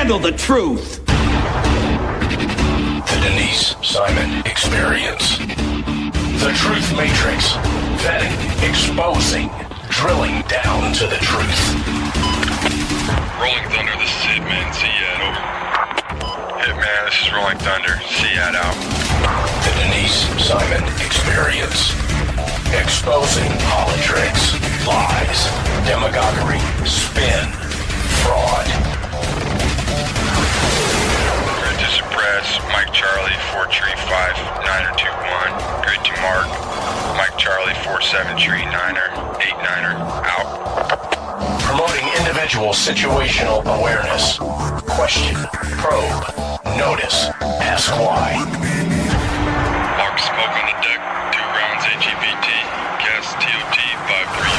handle the truth. The Denise Simon Experience. The Truth Matrix. Vetting, exposing, drilling down to the truth. Rolling Thunder, this is Hitman, Seat, over. Hitman, this is Rolling Thunder, Seat out. The Denise Simon Experience. Exposing politics, lies, demagoguery, spin, fraud. Grid to suppress, Mike Charlie, 4 tree 5, 9er 2 1. Grid to mark, Mike Charlie, 4 7 tree 9er, 8 9er, out. Promoting individual situational awareness. Question, probe, notice, ask why. Mark smoke on the deck, 2 rounds AGBT, gas TOT 5-3.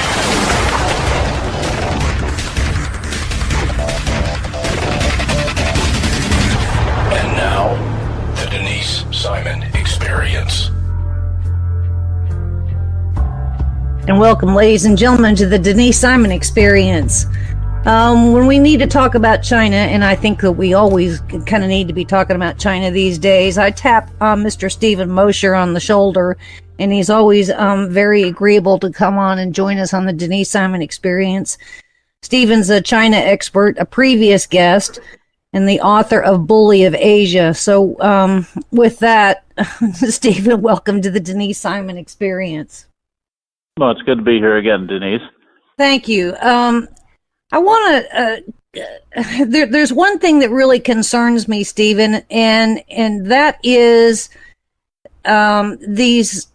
And now, the Denise Simon Experience. And welcome, ladies and gentlemen, to the Denise Simon Experience. When we need to talk about China, and I think that we always kind of need to be talking about China these days, I tap Mr. Stephen Mosher on the shoulder, and he's always very agreeable to come on and join us on the Denise Simon Experience. Stephen's a China expert, a previous guest, and the author of Bully of Asia. So with that, Stephen, welcome to the Denise Simon Experience. Well, it's good to be here again, Denise. Thank you. I want to. There's one thing that really concerns me, Stephen, and that is this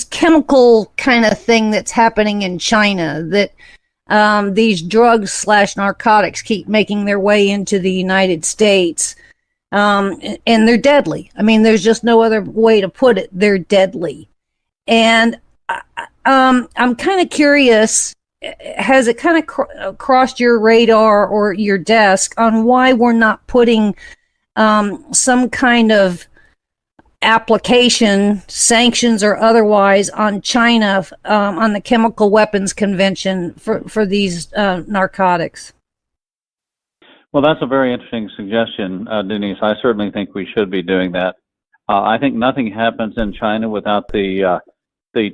chemical kind of thing that's happening in China. That these drugs / narcotics keep making their way into the United States, and they're deadly. I mean, there's just no other way to put it. They're deadly, and I'm kind of curious, has it kind of crossed your radar or your desk on why we're not putting some kind of application, sanctions or otherwise, on China on the Chemical Weapons Convention for these narcotics? Well, that's a very interesting suggestion, Denise. I certainly think we should be doing that. I think nothing happens in China without the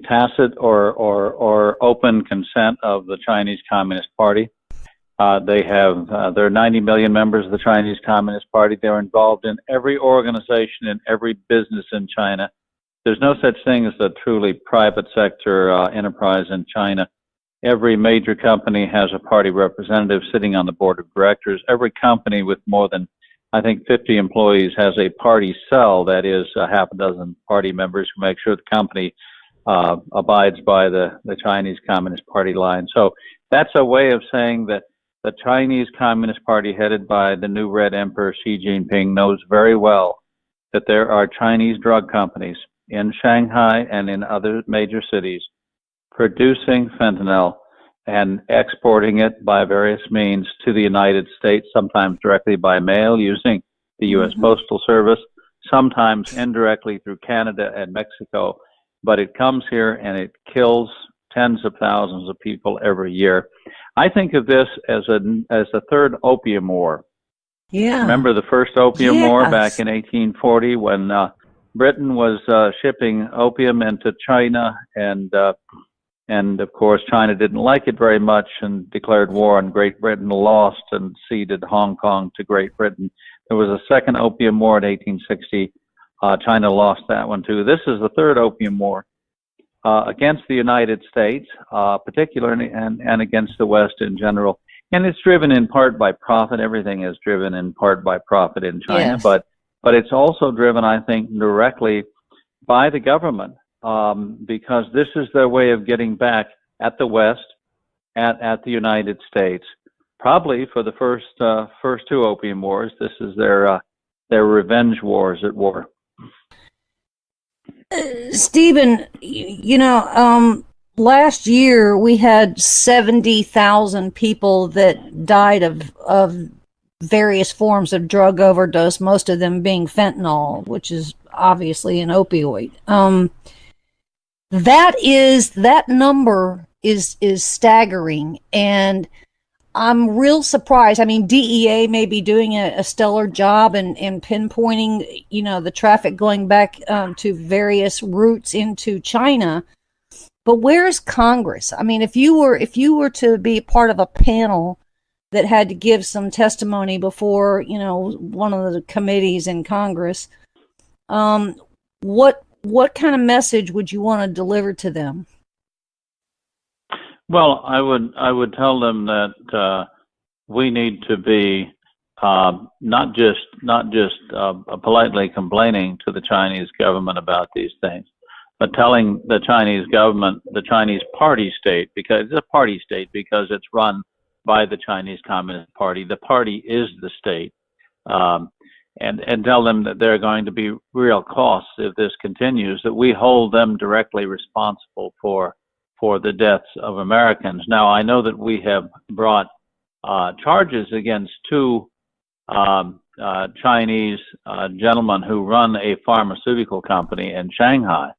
tacit or open consent of the Chinese Communist Party. There are 90 million members of the Chinese Communist Party. They're involved in every organization and every business in China. There's no such thing as a truly private sector enterprise in China. Every major company has a party representative sitting on the board of directors. Every company with more than, I think, 50 employees has a party cell, that is, a half a dozen party members who make sure the company abides by the Chinese Communist Party line. So that's a way of saying that the Chinese Communist Party, headed by the new Red Emperor Xi Jinping, knows very well that there are Chinese drug companies in Shanghai and in other major cities producing fentanyl and exporting it by various means to the United States, sometimes directly by mail using the U.S. Postal Service, sometimes indirectly through Canada and Mexico. But it comes here and it kills tens of thousands of people every year. I think of this as a third opium war. Yeah. Remember the first opium war back in 1840 when Britain was shipping opium into China, and of course China didn't like it very much and declared war on Great Britain, lost, and ceded Hong Kong to Great Britain. There was a second opium war in 1860. China lost that one too. This is the third opium war against the United States, particularly, and against the West in general. And it's driven in part by profit. Everything is driven in part by profit in China, Yes. but it's also driven, I think, directly by the government, because this is their way of getting back at the West, at the United States. Probably for the first two opium wars, this is their revenge war, as it were. Stephen, last year we had 70,000 people that died of various forms of drug overdose, most of them being fentanyl, which is obviously an opioid. That number is staggering, and I'm real surprised. I mean, DEA may be doing a stellar job in pinpointing, the traffic going back to various routes into China. But where's Congress? I mean, if you were to be part of a panel that had to give some testimony before, one of the committees in Congress, what kind of message would you want to deliver to them? Well, I would tell them that we need to be not just politely complaining to the Chinese government about these things, but telling the Chinese government, the Chinese party state, because it's a party state because it's run by the Chinese Communist Party. The party is the state, and tell them that there are going to be real costs if this continues. That we hold them directly responsible for the deaths of Americans. Now, I know that we have brought charges against two Chinese gentlemen who run a pharmaceutical company in Shanghai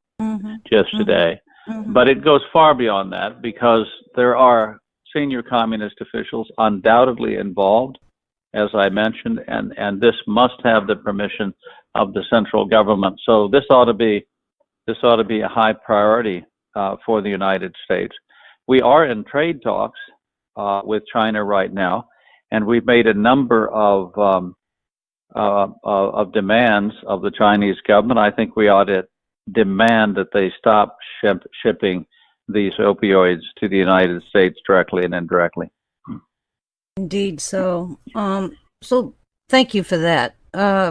just today. But it goes far beyond that because there are senior communist officials undoubtedly involved, as I mentioned, and this must have the permission of the central government. So this ought to be a high priority for the United States. We are in trade talks with China right now, and we've made a number of demands of the Chinese government. I think we ought to demand that they stop shipping these opioids to the United States directly and indirectly. Indeed. So, so thank you for that.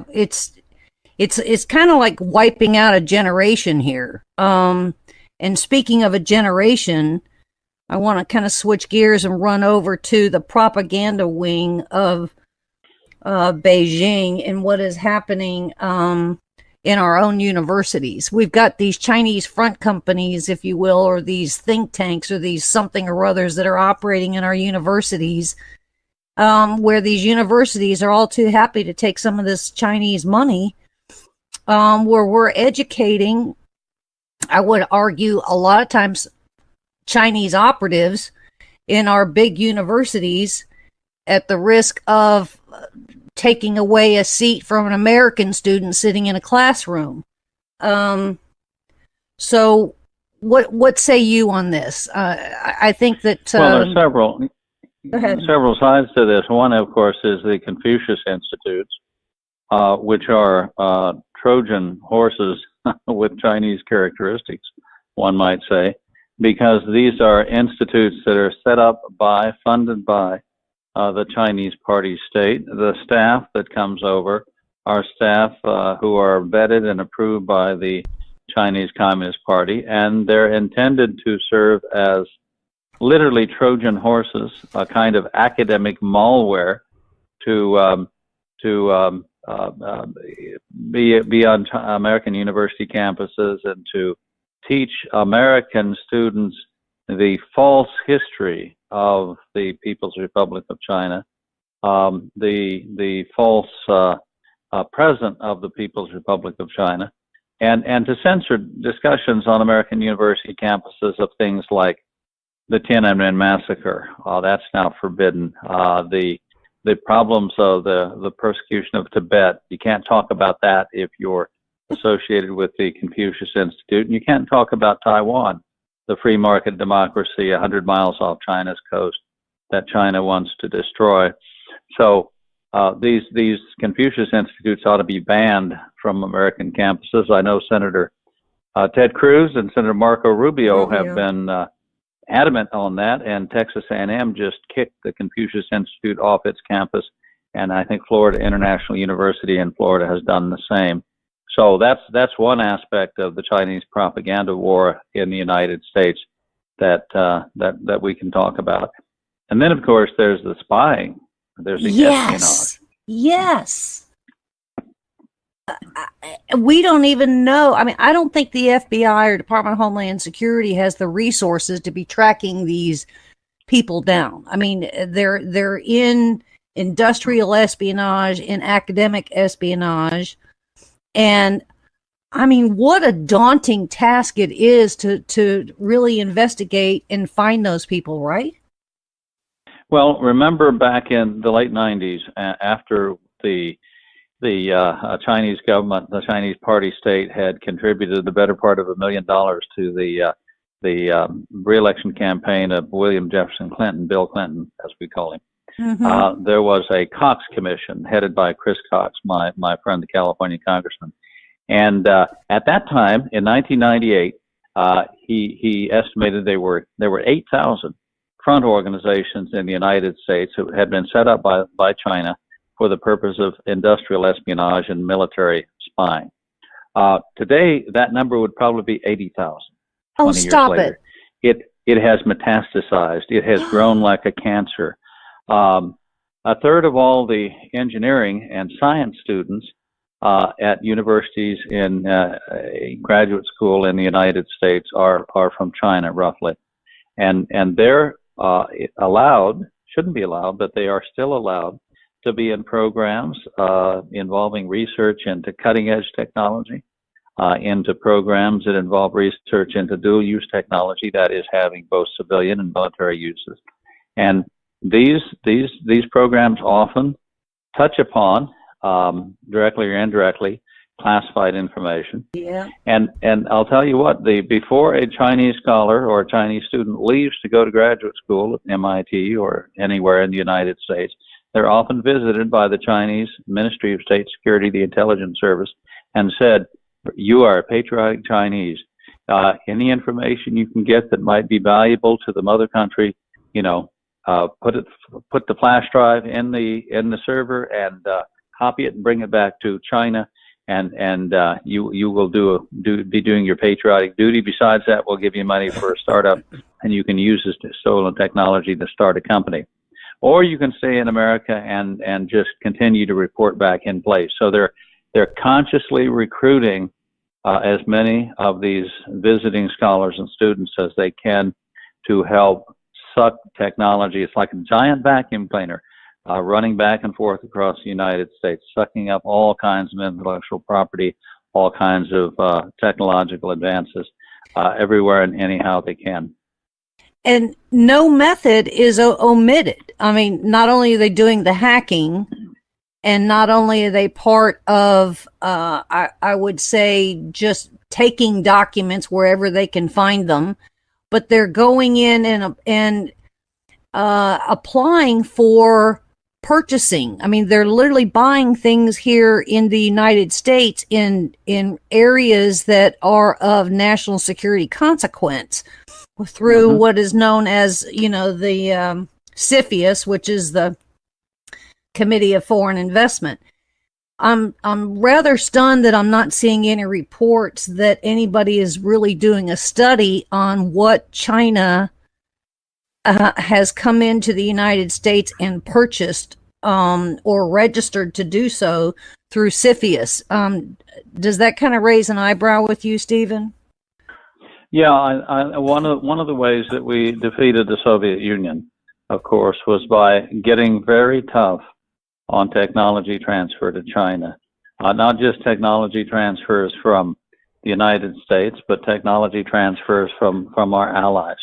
It's kind of like wiping out a generation here. And speaking of a generation, I want to kind of switch gears and run over to the propaganda wing of Beijing and what is happening in our own universities. We've got these Chinese front companies, if you will, or these think tanks or these something or others that are operating in our universities, where these universities are all too happy to take some of this Chinese money, where we're educating, I would argue, a lot of times Chinese operatives in our big universities at the risk of taking away a seat from an American student sitting in a classroom. So what say you on this? I think that... well, there's several sides to this. One, of course, is the Confucius Institutes, which are Trojan horses with Chinese characteristics, one might say, because these are institutes that are set up by, funded by the Chinese party state. The staff that comes over are staff who are vetted and approved by the Chinese Communist Party, and they're intended to serve as literally Trojan horses, a kind of academic malware to be on American university campuses and to teach American students the false history of the People's Republic of China, the false present of the People's Republic of China, and to censor discussions on American university campuses of things like the Tiananmen massacre. That's now forbidden. The problems of the persecution of Tibet. You can't talk about that if you're associated with the Confucius Institute. And you can't talk about Taiwan, the free market democracy 100 miles off China's coast that China wants to destroy. So these Confucius Institutes ought to be banned from American campuses. I know Senator Ted Cruz and Senator Marco Rubio have been adamant on that, and Texas A&M just kicked the Confucius Institute off its campus, and I think Florida International University in Florida has done the same. So that's one aspect of the Chinese propaganda war in the United States that we can talk about. And then, of course, there's the spying. There's the espionage. Yes. We don't even know. I mean, I don't think the FBI or Department of Homeland Security has the resources to be tracking these people down. I mean, they're in industrial espionage, in academic espionage. And I mean, what a daunting task it is to really investigate and find those people, right? Well, remember back in the late 90s, after the Chinese government, the Chinese party state had contributed the better part of $1 million to the re-election campaign of William Jefferson Clinton, Bill Clinton, as we call him. Mm-hmm. There was a Cox Commission headed by Chris Cox, my friend, the California congressman. And at that time, in 1998, he estimated there were 8,000 front organizations in the United States who had been set up by China for the purpose of industrial espionage and military spying. Today, that number would probably be 80,000. Oh, stop it. It has metastasized. It has grown like a cancer. A third of all the engineering and science students at universities in graduate school in the United States are from China, roughly. And they're allowed, shouldn't be allowed, but they are still allowed to be in programs involving research into cutting-edge technology, into programs that involve research into dual-use technology that is having both civilian and military uses. And these programs often touch upon, directly or indirectly, classified information. Yeah. And I'll tell you what, before a Chinese scholar or a Chinese student leaves to go to graduate school at MIT or anywhere in the United States, they're often visited by the Chinese Ministry of State Security, the Intelligence Service, and said, "You are a patriotic Chinese. Any information you can get that might be valuable to the mother country, put the flash drive in the server and copy it and bring it back to China, and you will be doing your patriotic duty. Besides that, we'll give you money for a startup, and you can use this stolen technology to start a company. Or you can stay in America and just continue to report back in place." So they're consciously recruiting as many of these visiting scholars and students as they can to help suck technology. It's like a giant vacuum cleaner running back and forth across the United States, sucking up all kinds of intellectual property, all kinds of technological advances everywhere and anyhow they can. And no method is omitted. I mean, not only are they doing the hacking, and not only are they part of, I would say, just taking documents wherever they can find them, but they're going in and applying for purchasing. I mean, they're literally buying things here in the United States in areas that are of national security consequence through what is known as, the CFIUS, which is the Committee of Foreign Investment. I'm rather stunned that I'm not seeing any reports that anybody is really doing a study on what China has come into the United States and purchased or registered to do so through CFIUS. Does that kind of raise an eyebrow with you, Stephen? Yeah, one of the ways that we defeated the Soviet Union, of course, was by getting very tough on technology transfer to China. Not just technology transfers from the United States, but technology transfers from our allies.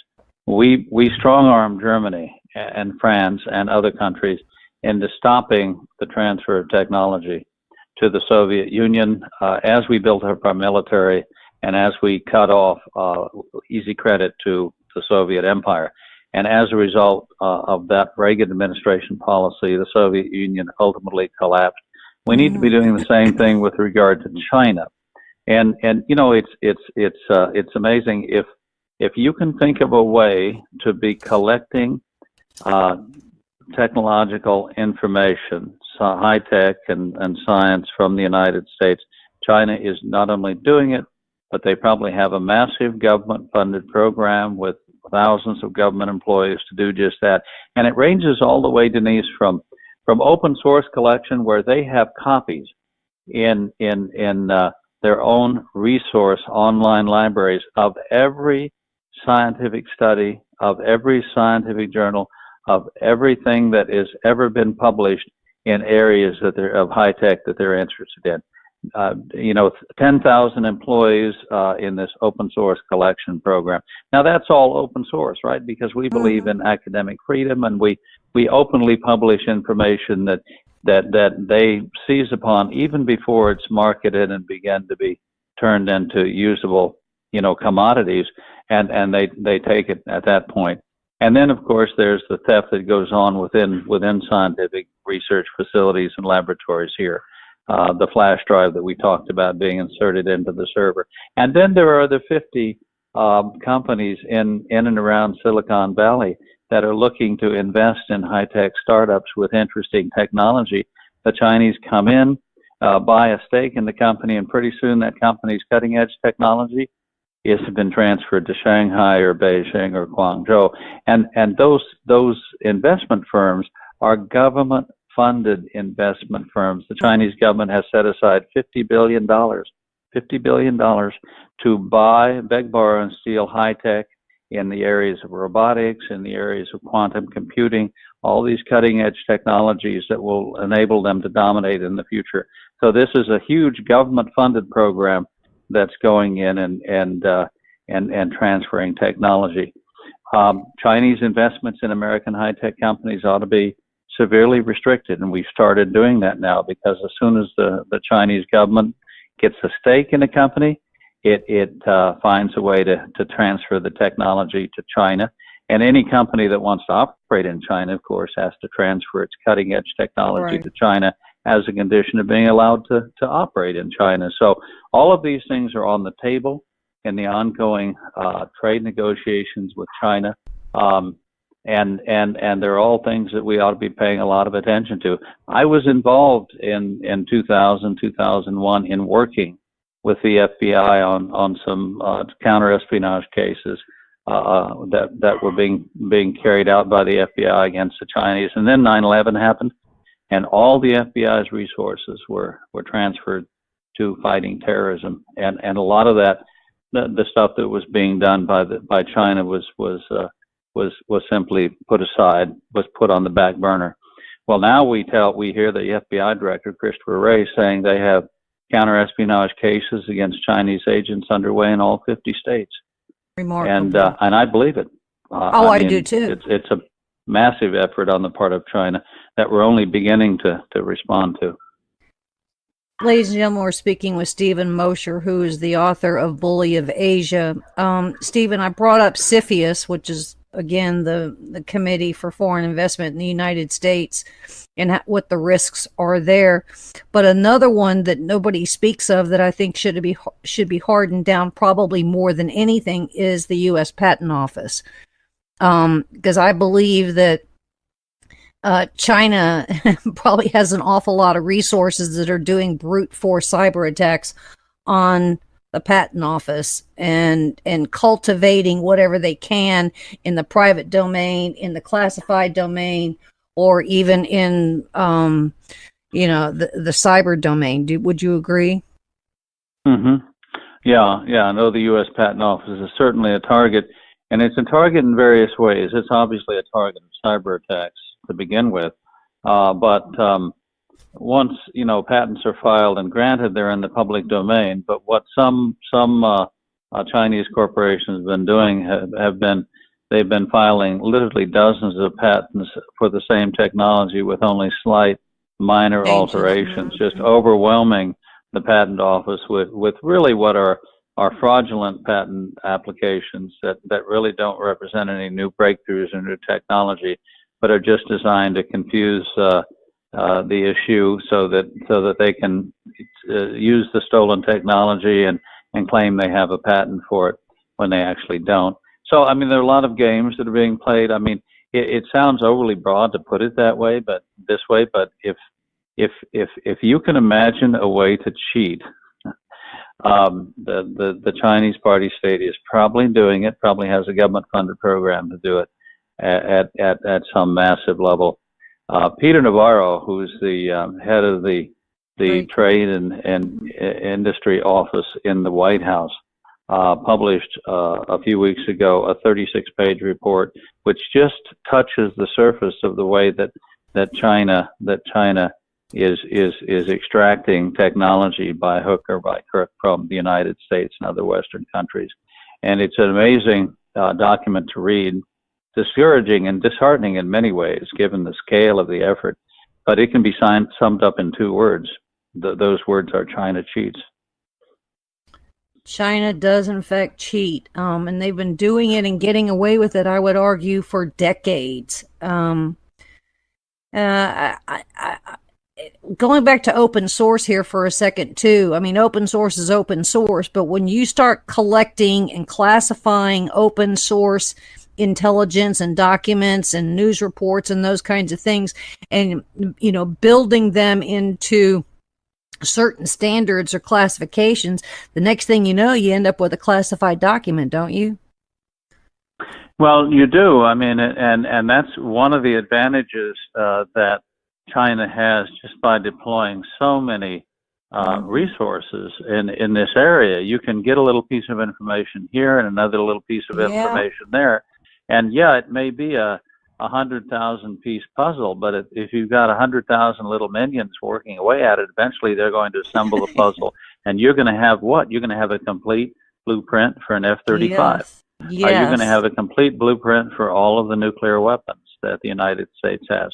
We strong-armed Germany and France and other countries into stopping the transfer of technology to the Soviet Union as we built up our military and as we cut off easy credit to the Soviet Empire. And as a result of that Reagan administration policy, the Soviet Union ultimately collapsed. We need to be doing the same thing with regard to China. And it's amazing if you can think of a way to be collecting technological information, high tech and science from the United States. China is not only doing it, but they probably have a massive government-funded program with thousands of government employees to do just that. And it ranges all the way, Denise, from open source collection where they have copies in their own resource online libraries of every scientific study, of every scientific journal, of everything that has ever been published in areas that they're of high tech that they're interested in. 10,000 employees in this open source collection program. Now that's all open source, right? Because we believe in academic freedom, and we openly publish information that they seize upon even before it's marketed and begin to be turned into usable, commodities, and they take it at that point. And then, of course, there's the theft that goes on within scientific research facilities and laboratories here. The flash drive that we talked about being inserted into the server. And then there are the 50 companies in and around Silicon Valley that are looking to invest in high-tech startups with interesting technology. The Chinese come in, buy a stake in the company, and pretty soon that company's cutting-edge technology has been transferred to Shanghai or Beijing or Guangzhou. And those investment firms are government-funded investment firms. The Chinese government has set aside $50 billion to buy, beg, borrow, and steal high-tech in the areas of robotics, in the areas of quantum computing, all these cutting-edge technologies that will enable them to dominate in the future. So this is a huge government-funded program that's going in and transferring technology. Chinese investments in American high-tech companies ought to be severely restricted, and we've started doing that now, because as soon as the Chinese government gets a stake in a company, it finds a way to transfer the technology to China. And any company that wants to operate in China, of course, has to transfer its cutting-edge technology to China as a condition of being allowed to operate in China. So all of these things are on the table in the ongoing trade negotiations with China. And they're all things that we ought to be paying a lot of attention to. I was involved in 2000, 2001 in working with the FBI on some counter-espionage cases that were being carried out by the FBI against the Chinese. And then 9/11 happened, and all the FBI's resources were transferred to fighting terrorism. And a lot of that, the stuff that was being done by China was simply put aside, was put on the back burner. Well, now we hear the FBI director, Christopher Wray, saying they have counter-espionage cases against Chinese agents underway in all 50 states. Remarkable. And I believe it. I do too. It's a massive effort on the part of China that we're only beginning to respond to. Ladies and gentlemen, we're speaking with Stephen Mosher, who is the author of Bully of Asia. Stephen, I brought up CFIUS, which is, again, the Committee for Foreign Investment in the United States, and what the risks are there. But another one that nobody speaks of that I think should be hardened down probably more than anything is the U.S. Patent Office. Because I believe that China probably has an awful lot of resources that are doing brute force cyber attacks on the patent office and cultivating whatever they can in the private domain, in the classified domain, or even in the cyber domain. Would you agree? Mm-hmm. Yeah. I know the U.S. Patent Office is certainly a target, and it's a target in various ways. It's obviously a target of cyber attacks to begin with, but once patents are filed and granted, they're in the public domain. But what some Chinese corporations have been doing they've been filing literally dozens of patents for the same technology with only slight minor alterations, just overwhelming the patent office with really what are fraudulent patent applications that really don't represent any new breakthroughs or new technology, but are just designed to confuse the issue so that they can use the stolen technology and claim they have a patent for it when they actually don't. So, I mean, there are a lot of games that are being played. I mean, it sounds overly broad to put it that way, but if you can imagine a way to cheat, the Chinese party state is probably doing it, probably has a government-funded program to do it at some massive level. Peter Navarro, who's the head of the Trade and Industry Office in the White House, published a few weeks ago a 36-page report, which just touches the surface of the way that China is extracting technology by hook or by crook from the United States and other Western countries. And it's an amazing document to read, discouraging and disheartening in many ways, given the scale of the effort. But it can be summed up in two words. Those words are China cheats. China does in fact cheat, and they've been doing it and getting away with it, I would argue, for decades. Going back to open source here for a second too. I mean, open source is open source, but when you start collecting and classifying open source intelligence and documents and news reports and those kinds of things, and building them into certain standards or classifications, the next thing you know, you end up with a classified document, don't you? Well, you do. I mean, and that's one of the advantages that China has just by deploying so many resources in this area. You can get a little piece of information here and another little piece of information there. And it may be a 100,000 piece puzzle, but if you've got 100,000 little minions working away at it, eventually they're going to assemble the puzzle, and you're going to have what? You're going to have a complete blueprint for an F-35. Yes. You're going to have a complete blueprint for all of the nuclear weapons that the United States has.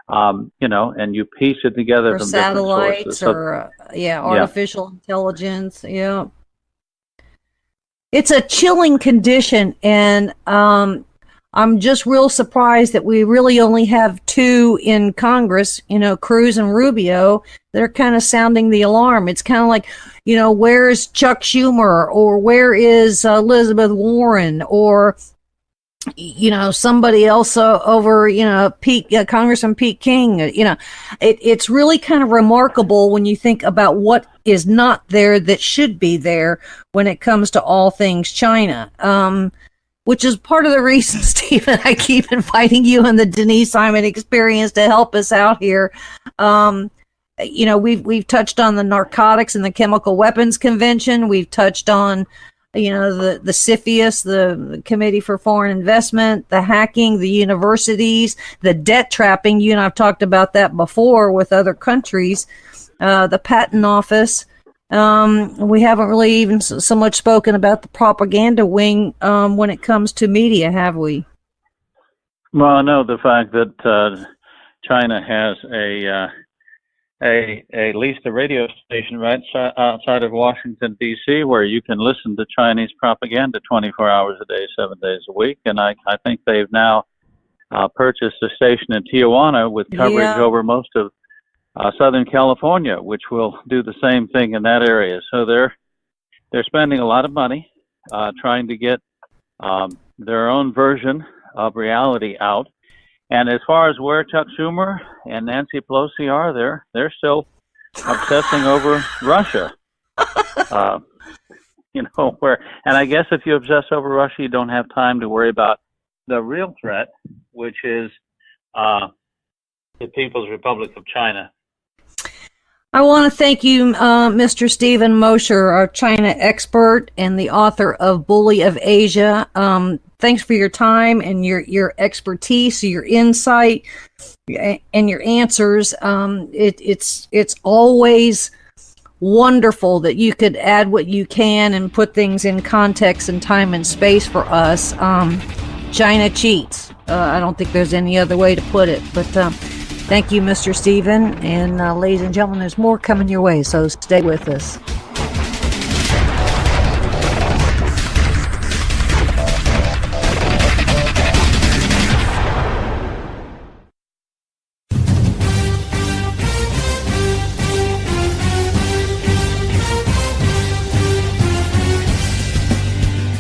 And you piece it together from satellites different sources. Artificial intelligence. Yeah. It's a chilling condition, and I'm just real surprised that we really only have two in Congress, Cruz and Rubio, that are kind of sounding the alarm. It's kind of like, where's Chuck Schumer, or where is Elizabeth Warren, or somebody else over, Congressman Pete King. It's really kind of remarkable when you think about what is not there that should be there when it comes to all things China. Which is part of the reason, Stephen, I keep inviting you and the Denise Simon Experience to help us out here. We've touched on the Narcotics and the Chemical Weapons Convention. We've touched on, the CFIUS, the Committee for Foreign Investment, the hacking, the universities, the debt trapping. You and I've talked about that before with other countries, the Patent Office. We haven't really even so much spoken about the propaganda wing when it comes to media, have we? Well, no, the fact that China has at least a radio station right outside of Washington, D.C., where you can listen to Chinese propaganda 24 hours a day, 7 days a week. And I think they've now purchased a station in Tijuana with coverage over most of Southern California, which will do the same thing in that area. So they're spending a lot of money trying to get their own version of reality out. And as far as where Chuck Schumer and Nancy Pelosi are, they're still obsessing over Russia. And I guess if you obsess over Russia, you don't have time to worry about the real threat, which is the People's Republic of China. I want to thank you, Mr. Stephen Mosher, our China expert and the author of Bully of Asia. Thanks for your time and your expertise, your insight, and your answers. It's always wonderful that you could add what you can and put things in context and time and space for us. China cheats. I don't think there's any other way to put it, but thank you, Mr. Stephen, and ladies and gentlemen, there's more coming your way, so stay with us.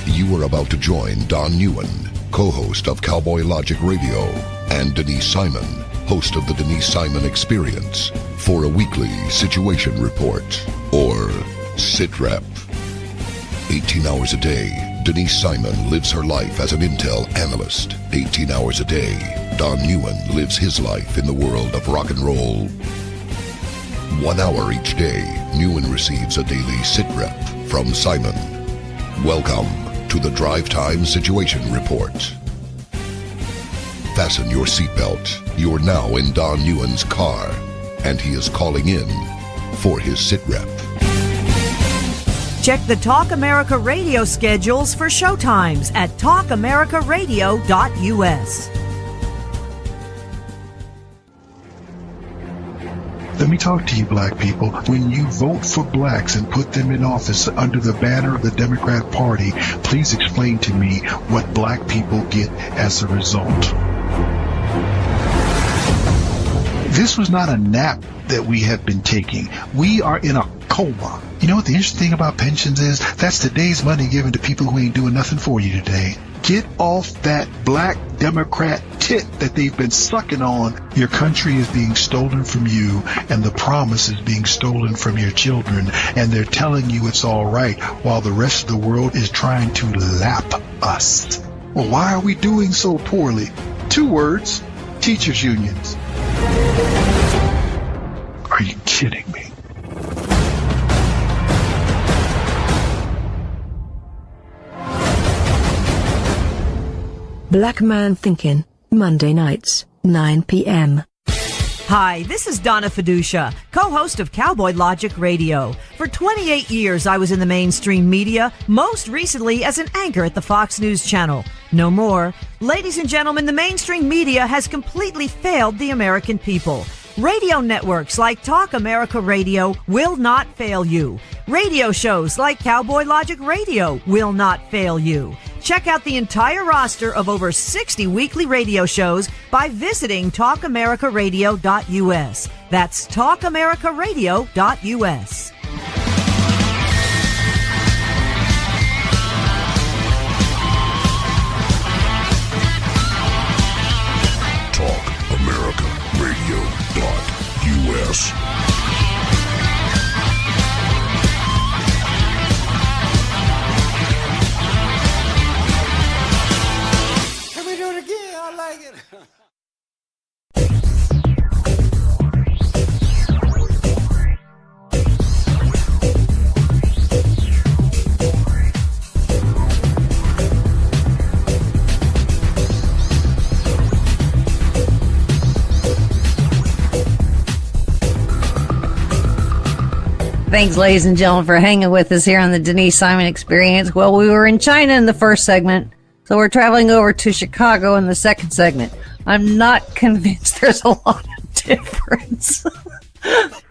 You are about to join Don Newen, co-host of Cowboy Logic Radio, and Denise Simon, host of the Denise Simon Experience, for a weekly situation report, or SITREP. 18 hours a day, Denise Simon lives her life as an intel analyst. 18 hours a day, Don Newen lives his life in the world of rock and roll. 1 hour each day, Newen receives a daily SITREP from Simon. Welcome to the Drive Time Situation Report. Fasten your seatbelt. You're now in Don Newen's car. and he is calling in for his sitrep. Check the Talk America Radio schedules for showtimes at talkamericaradio.us. Let me talk to you, black people. When you vote for blacks and put them in office under the banner of the Democrat Party, please explain to me what black people get as a result. This was not a nap that we have been taking. We are in a coma. You know what the interesting thing about pensions is? That's today's money given to people who ain't doing nothing for you today. Get off that black Democrat tit that they've been sucking on. Your country is being stolen from you, and the promise is being stolen from your children, and they're telling you it's all right while the rest of the world is trying to lap us. Well, why are we doing so poorly? 2 words: teachers' unions. Are you kidding me? Black Man Thinking, Monday nights, 9 p.m. Hi, this is Donna Fiducia, co-host of Cowboy Logic Radio. For 28 years, I was in the mainstream media, most recently as an anchor at the Fox News Channel. No more. Ladies and gentlemen, the mainstream media has completely failed the American people. Radio networks like Talk America Radio will not fail you. Radio shows like Cowboy Logic Radio will not fail you. Check out the entire roster of over 60 weekly radio shows by visiting talkamericaradio.us. That's talkamericaradio.us. TalkAmericaRadio.us. Thanks, ladies and gentlemen, for hanging with us here on the Denise Simon Experience. Well, we were in China in the first segment, so we're traveling over to Chicago in the second segment. I'm not convinced there's a lot of difference.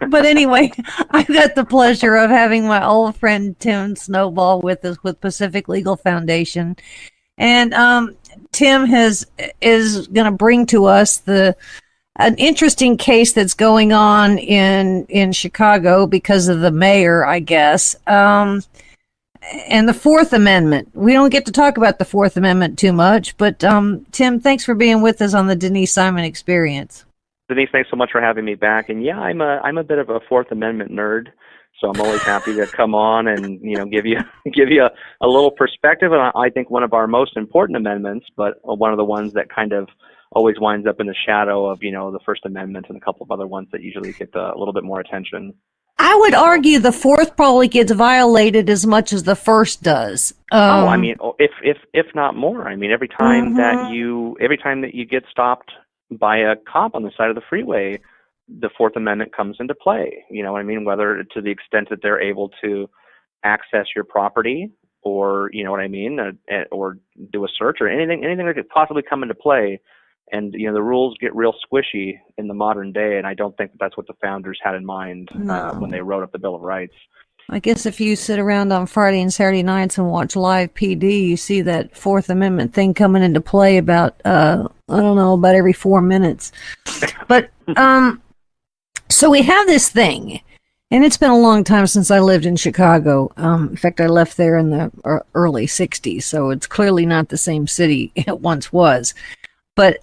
But anyway, I've got the pleasure of having my old friend Tim Snowball with us with Pacific Legal Foundation. And Tim is going to bring to us an interesting case that's going on in Chicago because of the mayor, I guess. And the Fourth Amendment. We don't get to talk about the Fourth Amendment too much, but Tim, thanks for being with us on the Denise Simon Experience. Denise, thanks so much for having me back. And yeah, I'm a bit of a Fourth Amendment nerd, so I'm always happy to come on and give you a little perspective. And I think one of our most important amendments, but one of the ones that kind of always winds up in the shadow of the First Amendment and a couple of other ones that usually get a little bit more attention. I would argue the Fourth probably gets violated as much as the First does. I mean, if not more. I mean, every time that you get stopped by a cop on the side of the freeway, the Fourth Amendment comes into play. You know what I mean? Whether to the extent that they're able to access your property, or or do a search, or anything that could possibly come into play. And the rules get real squishy in the modern day, and I don't think that's what the founders had in mind when they wrote up the Bill of Rights. I guess if you sit around on Friday and Saturday nights and watch live PD, you see that Fourth Amendment thing coming into play about every 4 minutes. But so we have this thing, and it's been a long time since I lived in Chicago. In fact, I left there in the early 60s, so it's clearly not the same city it once was. But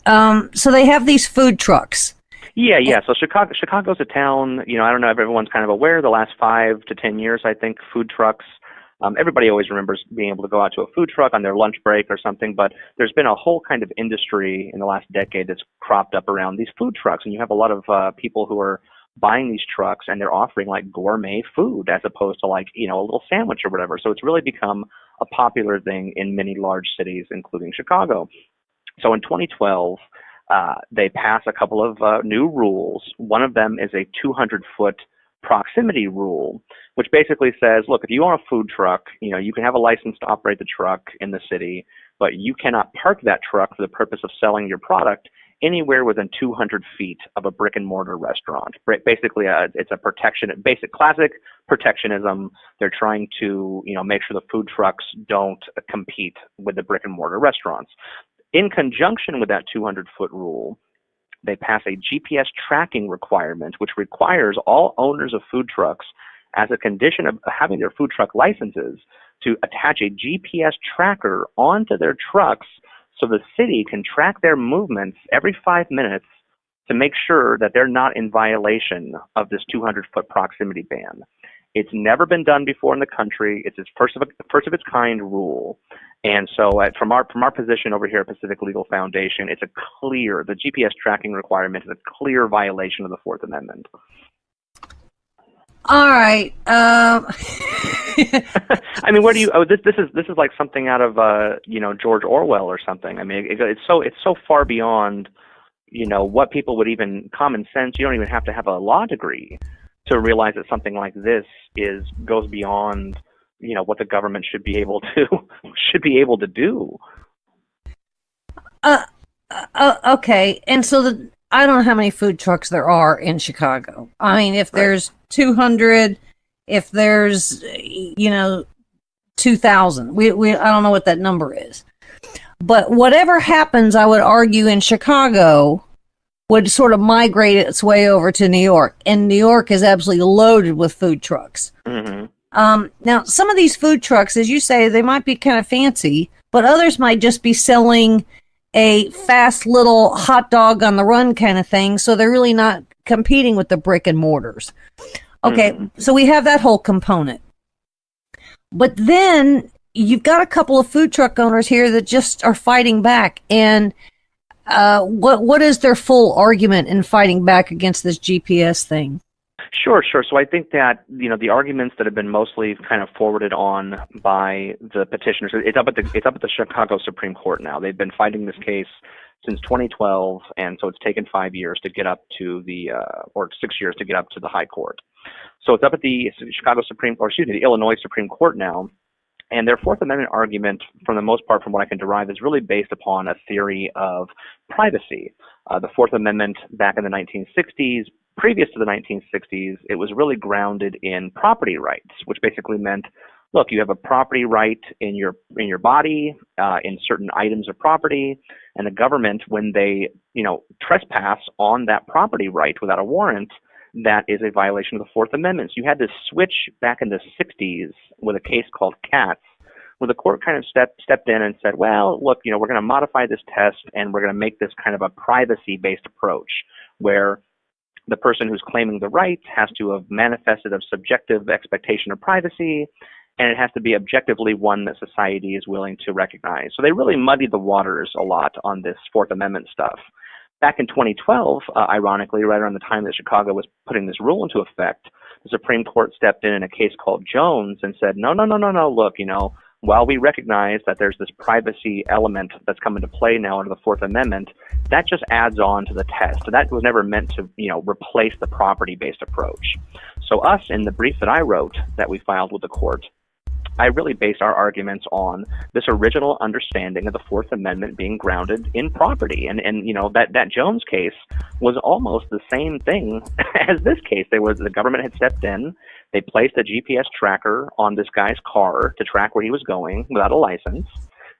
so they have these food trucks. Yeah. So Chicago's a town. I don't know if everyone's kind of aware. The last 5 to 10 years, I think, food trucks. Everybody always remembers being able to go out to a food truck on their lunch break or something. But there's been a whole kind of industry in the last decade that's cropped up around these food trucks, and you have a lot of people who are buying these trucks, and they're offering like gourmet food as opposed to a little sandwich or whatever. So it's really become a popular thing in many large cities, including Chicago. So in 2012, They pass a couple of new rules. One of them is a 200-foot proximity rule, which basically says, look, if you own a food truck, you can have a license to operate the truck in the city, but you cannot park that truck for the purpose of selling your product anywhere within 200 feet of a brick and mortar restaurant. Basically, it's a protection, basic classic protectionism. They're trying to, make sure the food trucks don't compete with the brick and mortar restaurants. In conjunction with that 200-foot rule, they pass a GPS tracking requirement, which requires all owners of food trucks, as a condition of having their food truck licenses, to attach a GPS tracker onto their trucks so the city can track their movements every 5 minutes to make sure that they're not in violation of this 200-foot proximity ban. It's never been done before in the country. It's its first of its kind rule. And so from our position over here at Pacific Legal Foundation, the GPS tracking requirement is a clear violation of the Fourth Amendment. All right. I mean, where do you? This is like something out of George Orwell or something. I mean, it's so far beyond what people would even common sense. You don't even have to have a law degree to realize that something like this goes beyond what the government should be able to do. Okay, and so I don't know how many food trucks there are in Chicago. I mean, if there's 200, if there's 2,000, we I don't know what that number is. But whatever happens, I would argue in Chicago would sort of migrate its way over to New York, and New York is absolutely loaded with food trucks. Mm-hmm. Now, some of these food trucks, as you say, they might be kind of fancy, but others might just be selling a fast little hot dog on the run kind of thing, so they're really not competing with the brick and mortars. Okay, so we have that whole component. But then you've got a couple of food truck owners here that just are fighting back, and what is their full argument in fighting back against this GPS thing? Sure. So I think that, the arguments that have been mostly kind of forwarded on by the petitioners, it's up at the Chicago Supreme Court now. They've been fighting this case since 2012, and so it's taken 5 years to get up to or 6 years to get up to the High Court. So it's up at the the Illinois Supreme Court now. And their Fourth Amendment argument, for the most part, from what I can derive, is really based upon a theory of privacy. The Fourth Amendment back in the 1960s, previous to the 1960s, it was really grounded in property rights, which basically meant, look, you have a property right in your body, in certain items of property, and the government, when they trespass on that property right without a warrant, that is a violation of the Fourth Amendment. So you had this switch back in the 60s with a case called Katz, where the court kind of stepped in and said, well, look, we're going to modify this test and we're going to make this kind of a privacy-based approach where the person who's claiming the right has to have manifested a subjective expectation of privacy, and it has to be objectively one that society is willing to recognize. So they really muddied the waters a lot on this Fourth Amendment stuff. Back in 2012, ironically, right around the time that Chicago was putting this rule into effect, the Supreme Court stepped in a case called Jones and said, no, look, while we recognize that there's this privacy element that's come into play now under the Fourth Amendment, that just adds on to the test. So that was never meant to, replace the property-based approach. So us, in the brief that I wrote that we filed with the court, I really based our arguments on this original understanding of the Fourth Amendment being grounded in property. And that Jones case was almost the same thing as this case. The government had stepped in, they placed a GPS tracker on this guy's car to track where he was going without a license,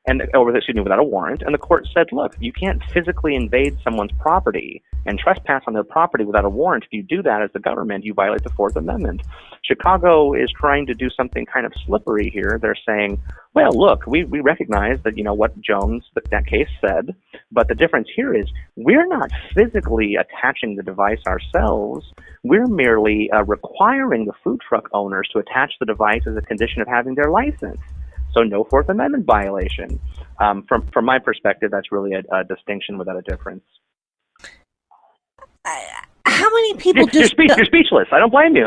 without a warrant, and the court said, look, you can't physically invade someone's property and trespass on their property without a warrant. If you do that as the government, you violate the Fourth Amendment. Chicago is trying to do something kind of slippery here. They're saying, well, look, we recognize that, what Jones, that case said, but the difference here is we're not physically attaching the device ourselves. We're merely requiring the food truck owners to attach the device as a condition of having their license. So no Fourth Amendment violation. From my perspective, that's really a distinction without a difference. How many people you're speechless. I don't blame you.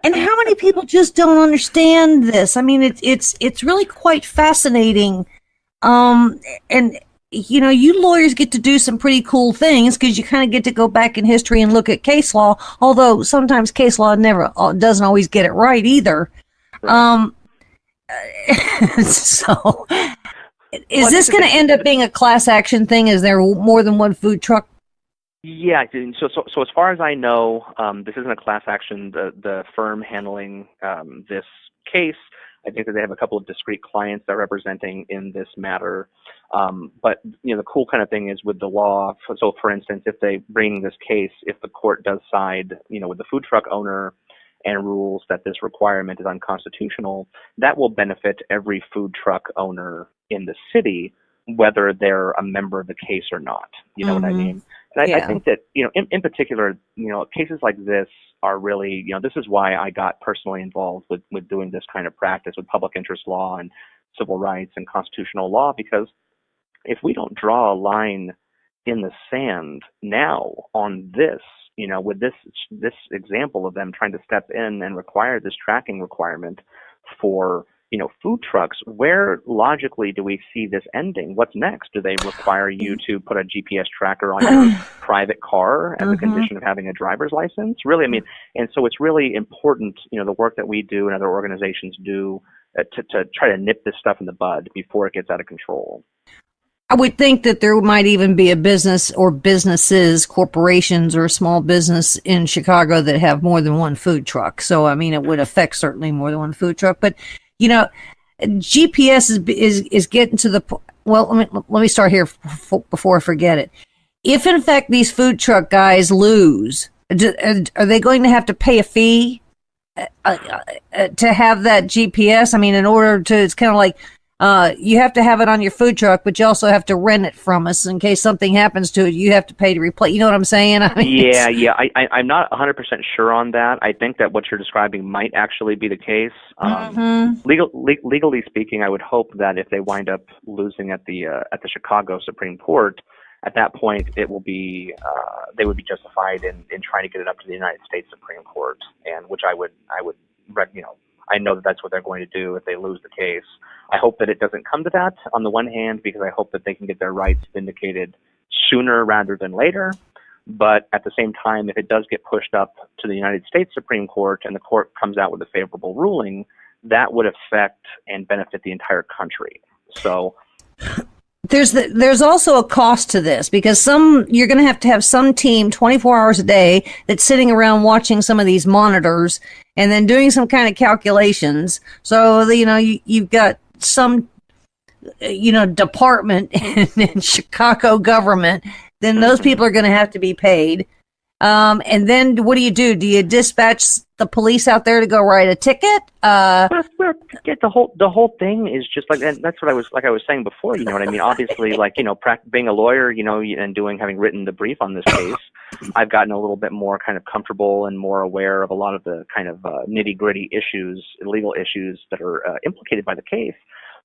And how many people just don't understand this? I mean, it's really quite fascinating. And you lawyers get to do some pretty cool things because you kind of get to go back in history and look at case law, although sometimes case law never doesn't always get it right either. Right. So is this going to end up being a class action thing? Is there more than one food truck? Yeah. So as far as I know, this isn't a class action. The firm handling this case, I think that they have a couple of discrete clients they're representing in this matter. But the cool kind of thing is with the law. So for instance, if they bring this case, if the court does side, with the food truck owner and rules that this requirement is unconstitutional, that will benefit every food truck owner in the city, whether they're a member of the case or not. You know what I mean? And I think that, in particular, cases like this are really, this is why I got personally involved with doing this kind of practice with public interest law and civil rights and constitutional law, because if we don't draw a line in the sand now on this, with this example of them trying to step in and require this tracking requirement for food trucks, where logically do we see this ending? What's next? Do they require you to put a GPS tracker on your private car as a condition of having a driver's license? Really, and so it's really important, the work that we do and other organizations do to try to nip this stuff in the bud before it gets out of control. I would think that there might even be a business or businesses, corporations or a small business in Chicago that have more than one food truck. So, it would affect certainly more than one food truck. But, GPS is getting to the point. Well, let me start here before I forget it. If, in fact, these food truck guys lose, are they going to have to pay a fee to have that GPS? In order to, it's kind of like, you have to have it on your food truck, but you also have to rent it from us in case something happens to it. You have to pay to replace. You know what I'm saying? Yeah. I'm not 100% sure on that. I think that what you're describing might actually be the case. Legally speaking, I would hope that if they wind up losing at the Chicago Supreme Court, at that point it will be they would be justified in trying to get it up to the United States Supreme Court, and which I would I know that that's what they're going to do if they lose the case. I hope that it doesn't come to that on the one hand, because I hope that they can get their rights vindicated sooner rather than later. But at the same time, if it does get pushed up to the United States Supreme Court and the court comes out with a favorable ruling, that would affect and benefit the entire country. So there's also a cost to this, because you're going to have some team 24 hours a day that's sitting around watching some of these monitors and then doing some kind of calculations. So you've got some department in Chicago government, then those people are going to have to be paid. And then what do? Do you dispatch the police out there to go write a ticket? The whole thing is just like, and that's what I was saying before. You know what I mean? Obviously, being a lawyer, and having written the brief on this case, I've gotten a little bit more kind of comfortable and more aware of a lot of the kind of nitty gritty issues, legal issues that are implicated by the case.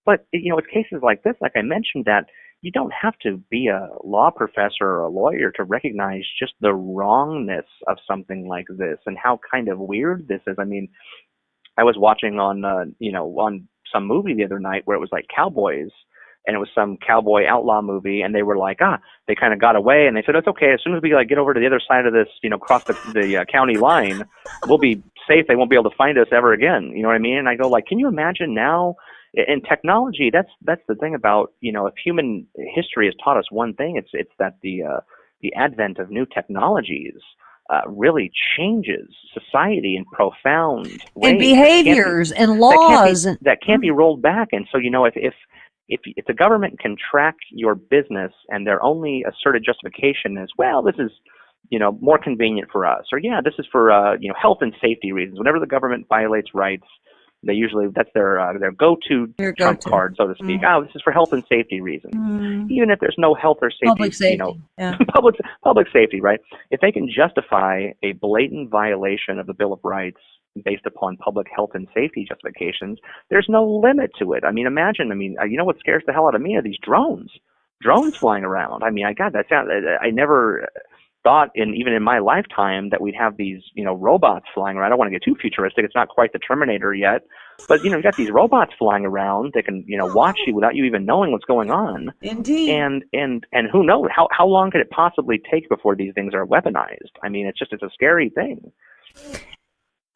But with cases like this, like I mentioned, that you don't have to be a law professor or a lawyer to recognize just the wrongness of something like this and how kind of weird this is. I was watching on some movie the other night where it was like cowboys, and it was some cowboy outlaw movie, and they were like, they kind of got away, and they said, it's okay, as soon as we get over to the other side of this, cross the county line, we'll be safe. They won't be able to find us ever again. You know what I mean? And I go, can you imagine now? In technology, that's the thing about, if human history has taught us one thing, it's that the advent of new technologies really changes society in profound ways. And behaviors and laws. That can't be rolled back. And so, if the government can track your business and their only asserted justification is, well, this is, more convenient for us, or this is for, health and safety reasons. Whenever the government violates rights, they usually, that's their go-to trump card, so to speak. This is for health and safety reasons. Even if there's no health or safety, public safety, public safety, right? If they can justify a blatant violation of the Bill of Rights based upon public health and safety justifications, there's no limit to it. Imagine, what scares the hell out of me are these drones flying around. I never thought even in my lifetime that we'd have these, robots flying around. I don't want to get too futuristic. It's not quite the Terminator yet, But, you got these robots flying around that can, watch you without you even knowing what's going on. Indeed. And who knows? How long could it possibly take before these things are weaponized? I mean, it's a scary thing.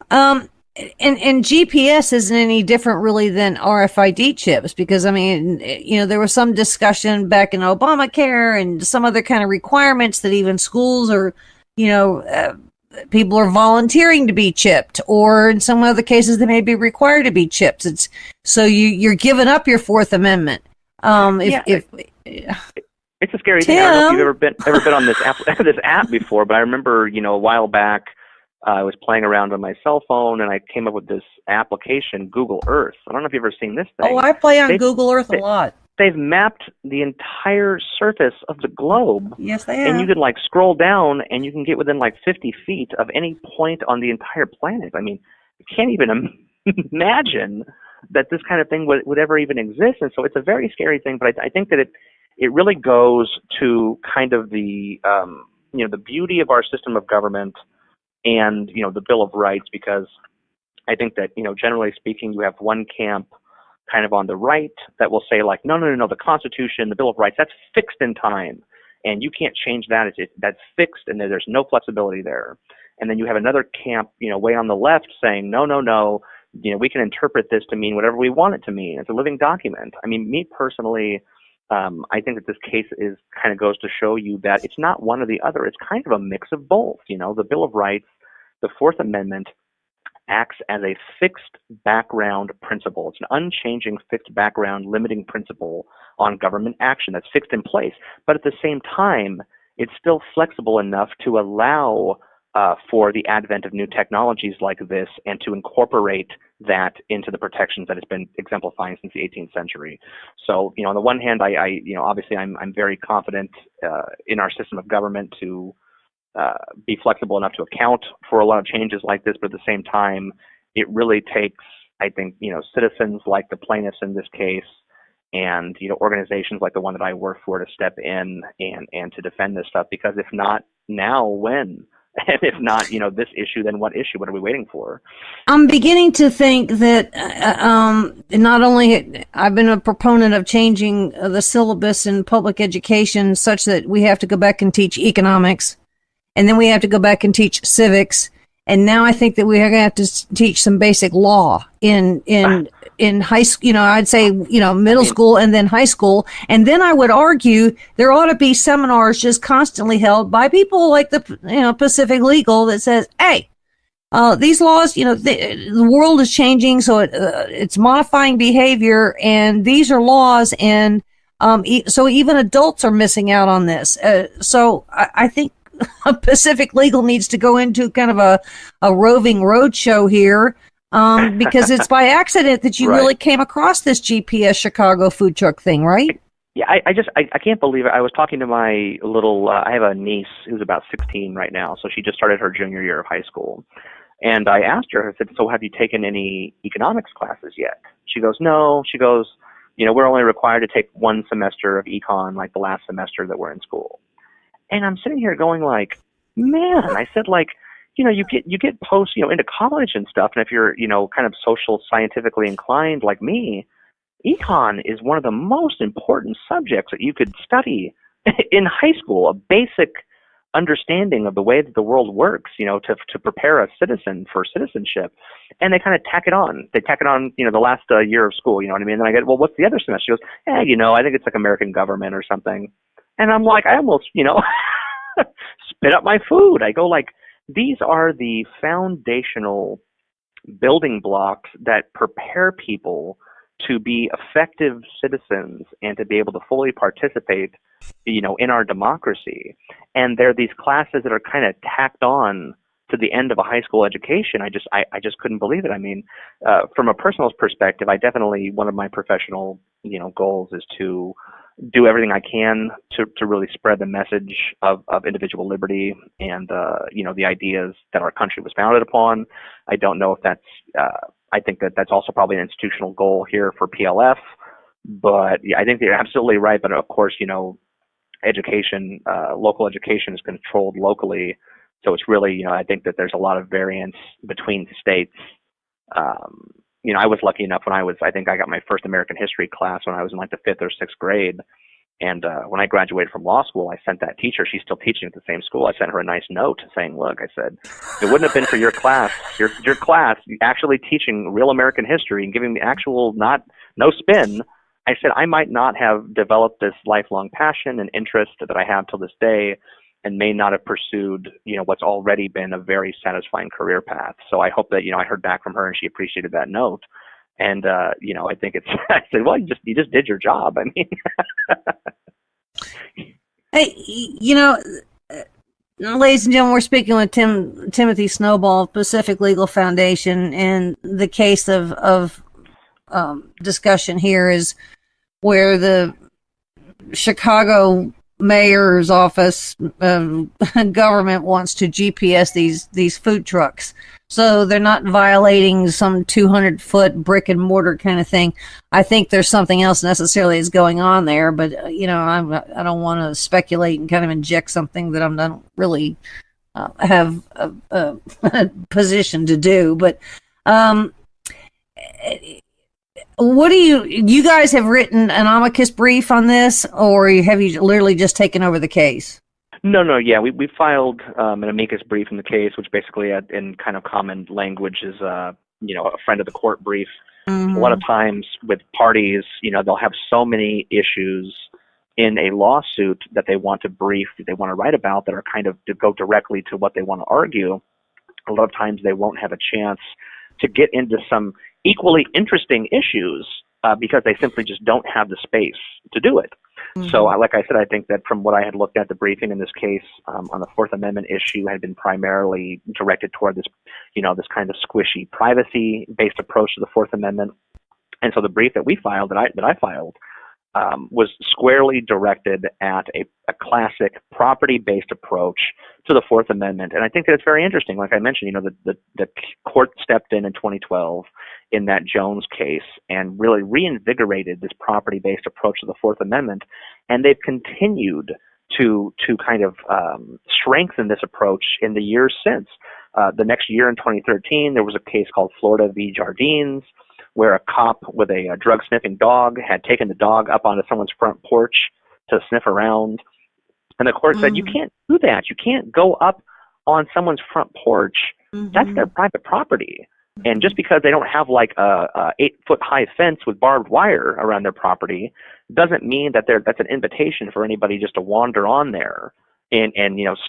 And GPS isn't any different really than RFID chips, because, I mean, there was some discussion back in Obamacare and some other kind of requirements that even schools are, people are volunteering to be chipped, or in some other cases they may be required to be chipped. So you're giving up your Fourth Amendment. It's a scary thing. I don't know if you've ever been on this app before, but I remember, a while back, I was playing around on my cell phone and I came up with this application, Google Earth. I don't know if you've ever seen this thing. Oh, I play on Google Earth a lot. They've mapped the entire surface of the globe. Yes, they have. And you can scroll down and you can get within 50 feet of any point on the entire planet. I mean, you can't even imagine that this kind of thing would ever even exist. And so it's a very scary thing, but I think that it really goes to kind of the the beauty of our system of government and the Bill of Rights, because I think that generally speaking, you have one camp kind of on the right that will say no, the Constitution, the Bill of Rights, that's fixed in time and you can't change that. That's fixed and there's no flexibility there. And then you have another camp way on the left saying no, we can interpret this to mean whatever we want it to mean. It's a living document. I mean, me personally, I think that this case kind of goes to show you that it's not one or the other. It's kind of a mix of both. The Bill of Rights, the Fourth Amendment, acts as a fixed background principle. It's an unchanging fixed background limiting principle on government action that's fixed in place. But at the same time, it's still flexible enough to allow for the advent of new technologies like this and to incorporate that into the protections that it's been exemplifying since the 18th century. So, on the one hand, I obviously I'm very confident in our system of government to be flexible enough to account for a lot of changes like this, but at the same time, it really takes, I think, citizens like the plaintiffs in this case and, organizations like the one that I work for to step in and to defend this stuff, because if not now, when? And if not, this issue, then what issue? What are we waiting for? I'm beginning to think that not only I've been a proponent of changing the syllabus in public education such that we have to go back and teach economics, and then we have to go back and teach civics, and now I think that we're going to have to teach some basic law in high school. I'd say middle school and then high school, and then I would argue there ought to be seminars just constantly held by people like the Pacific Legal that says, hey, these laws, the world is changing, so it's modifying behavior, and these are laws, and so even adults are missing out on this. So I think Pacific Legal needs to go into kind of a roving roadshow here, because it's by accident that you really came across this GPS Chicago food truck thing, right? Yeah, I can't believe it. I was talking to my little, I have a niece who's about 16 right now, so she just started her junior year of high school. And I asked her, I said, so have you taken any economics classes yet? She goes, no. She goes, we're only required to take one semester of econ, like the last semester that we're in school. And I'm sitting here going man, I said you get posts, into college and stuff. And if you're, kind of social scientifically inclined like me, econ is one of the most important subjects that you could study in high school, a basic understanding of the way that the world works, to prepare a citizen for citizenship. And they kind of tack it on. They tack it on, the last year of school, you know what I mean? And then I get, well, what's the other semester? She goes, I think it's like American government or something. And I'm like, I almost, spit up my food. I go these are the foundational building blocks that prepare people to be effective citizens and to be able to fully participate, in our democracy. And there are these classes that are kind of tacked on to the end of a high school education. I just couldn't believe it. I mean, from a personal perspective, one of my professional, goals is to do everything I can to really spread the message of individual liberty and, the ideas that our country was founded upon. I don't know if that's, I think that's also probably an institutional goal here for PLF, but yeah, I think you're absolutely right. But of course, education, local education is controlled locally. So it's really, I think that there's a lot of variance between states. I was lucky enough I think I got my first American history class when I was in like the 5th or 6th grade. And when I graduated from law school, I sent that teacher, she's still teaching at the same school, I sent her a nice note saying, look, I said, if it wouldn't have been for your class, your class actually teaching real American history and giving me actual no spin, I said, I might not have developed this lifelong passion and interest that I have till this day, and may not have pursued, what's already been a very satisfying career path. So I hope that, I heard back from her and she appreciated that note. And, I think I said, well, you just did your job. I mean, hey, ladies and gentlemen, we're speaking with Timothy Snowball, Pacific Legal Foundation, and the case of discussion here is where the Chicago mayor's office government wants to GPS these food trucks, so they're not violating some 200-foot brick and mortar kind of thing. I think there's something else necessarily is going on there, but I don't want to speculate and kind of inject something that I don't really have a position to do. But what do you guys have written an amicus brief on this, or have you literally just taken over the case? No, yeah, we filed an amicus brief in the case, which basically in kind of common language is a friend of the court brief. Mm-hmm. A lot of times with parties, they'll have so many issues in a lawsuit that they want to brief, that they want to write about, that are kind of to go directly to what they want to argue. A lot of times they won't have a chance to get into some equally interesting issues because they simply just don't have the space to do it. Mm-hmm. So, like I said, I think that from what I had looked at, the briefing in this case on the Fourth Amendment issue had been primarily directed toward this, this kind of squishy privacy-based approach to the Fourth Amendment. And so the brief that we filed, that I filed, was squarely directed at a classic property-based approach to the Fourth Amendment. And I think that it's very interesting. Like I mentioned, the court stepped in 2012 in that Jones case and really reinvigorated this property-based approach to the Fourth Amendment. And they've continued to kind of strengthen this approach in the years since. The next year in 2013, there was a case called Florida v. Jardines, where a cop with a drug-sniffing dog had taken the dog up onto someone's front porch to sniff around. And the court said, you can't do that. You can't go up on someone's front porch. Mm-hmm. That's their private property. And just because they don't have like a 8-foot-high fence with barbed wire around their property doesn't mean that that's an invitation for anybody just to wander on there and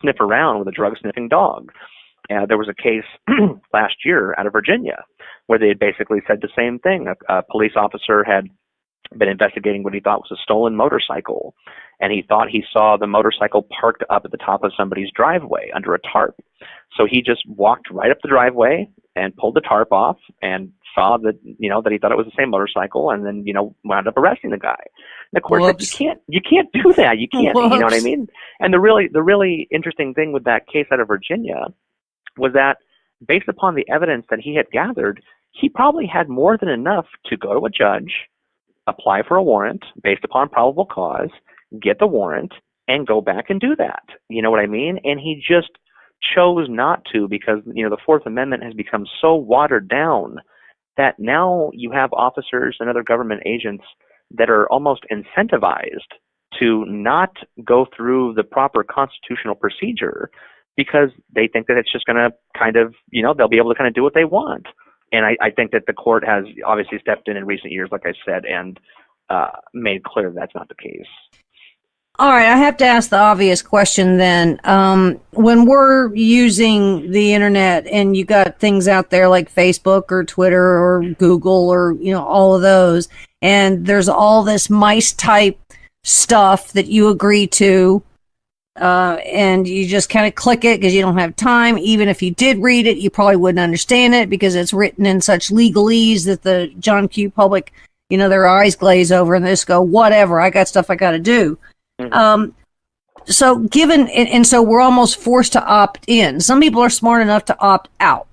sniff around with a drug-sniffing dog. There was a case last year out of Virginia where they had basically said the same thing. A police officer had been investigating what he thought was a stolen motorcycle, and he thought he saw the motorcycle parked up at the top of somebody's driveway under a tarp. So he just walked right up the driveway and pulled the tarp off and saw that, that he thought it was the same motorcycle, and then, wound up arresting the guy. And the court said, you can't do that. You can't, you know what I mean? And the really interesting thing with that case out of Virginia was that based upon the evidence that he had gathered, he probably had more than enough to go to a judge, apply for a warrant based upon probable cause, get the warrant, and go back and do that. You know what I mean? And he just chose not to because, the Fourth Amendment has become so watered down that now you have officers and other government agents that are almost incentivized to not go through the proper constitutional procedure because they think that it's just going to kind of, they'll be able to kind of do what they want. And I think that the court has obviously stepped in recent years, like I said, and made clear that's not the case. All right, I have to ask the obvious question then. When we're using the internet and you got things out there like Facebook or Twitter or Google or, all of those, and there's all this mice type stuff that you agree to, and you just kind of click it because you don't have time. Even if you did read it, you probably wouldn't understand it because it's written in such legalese that the John Q. public, their eyes glaze over and they just go, whatever, I got stuff I got to do. Mm-hmm. So we're almost forced to opt in. Some people are smart enough to opt out,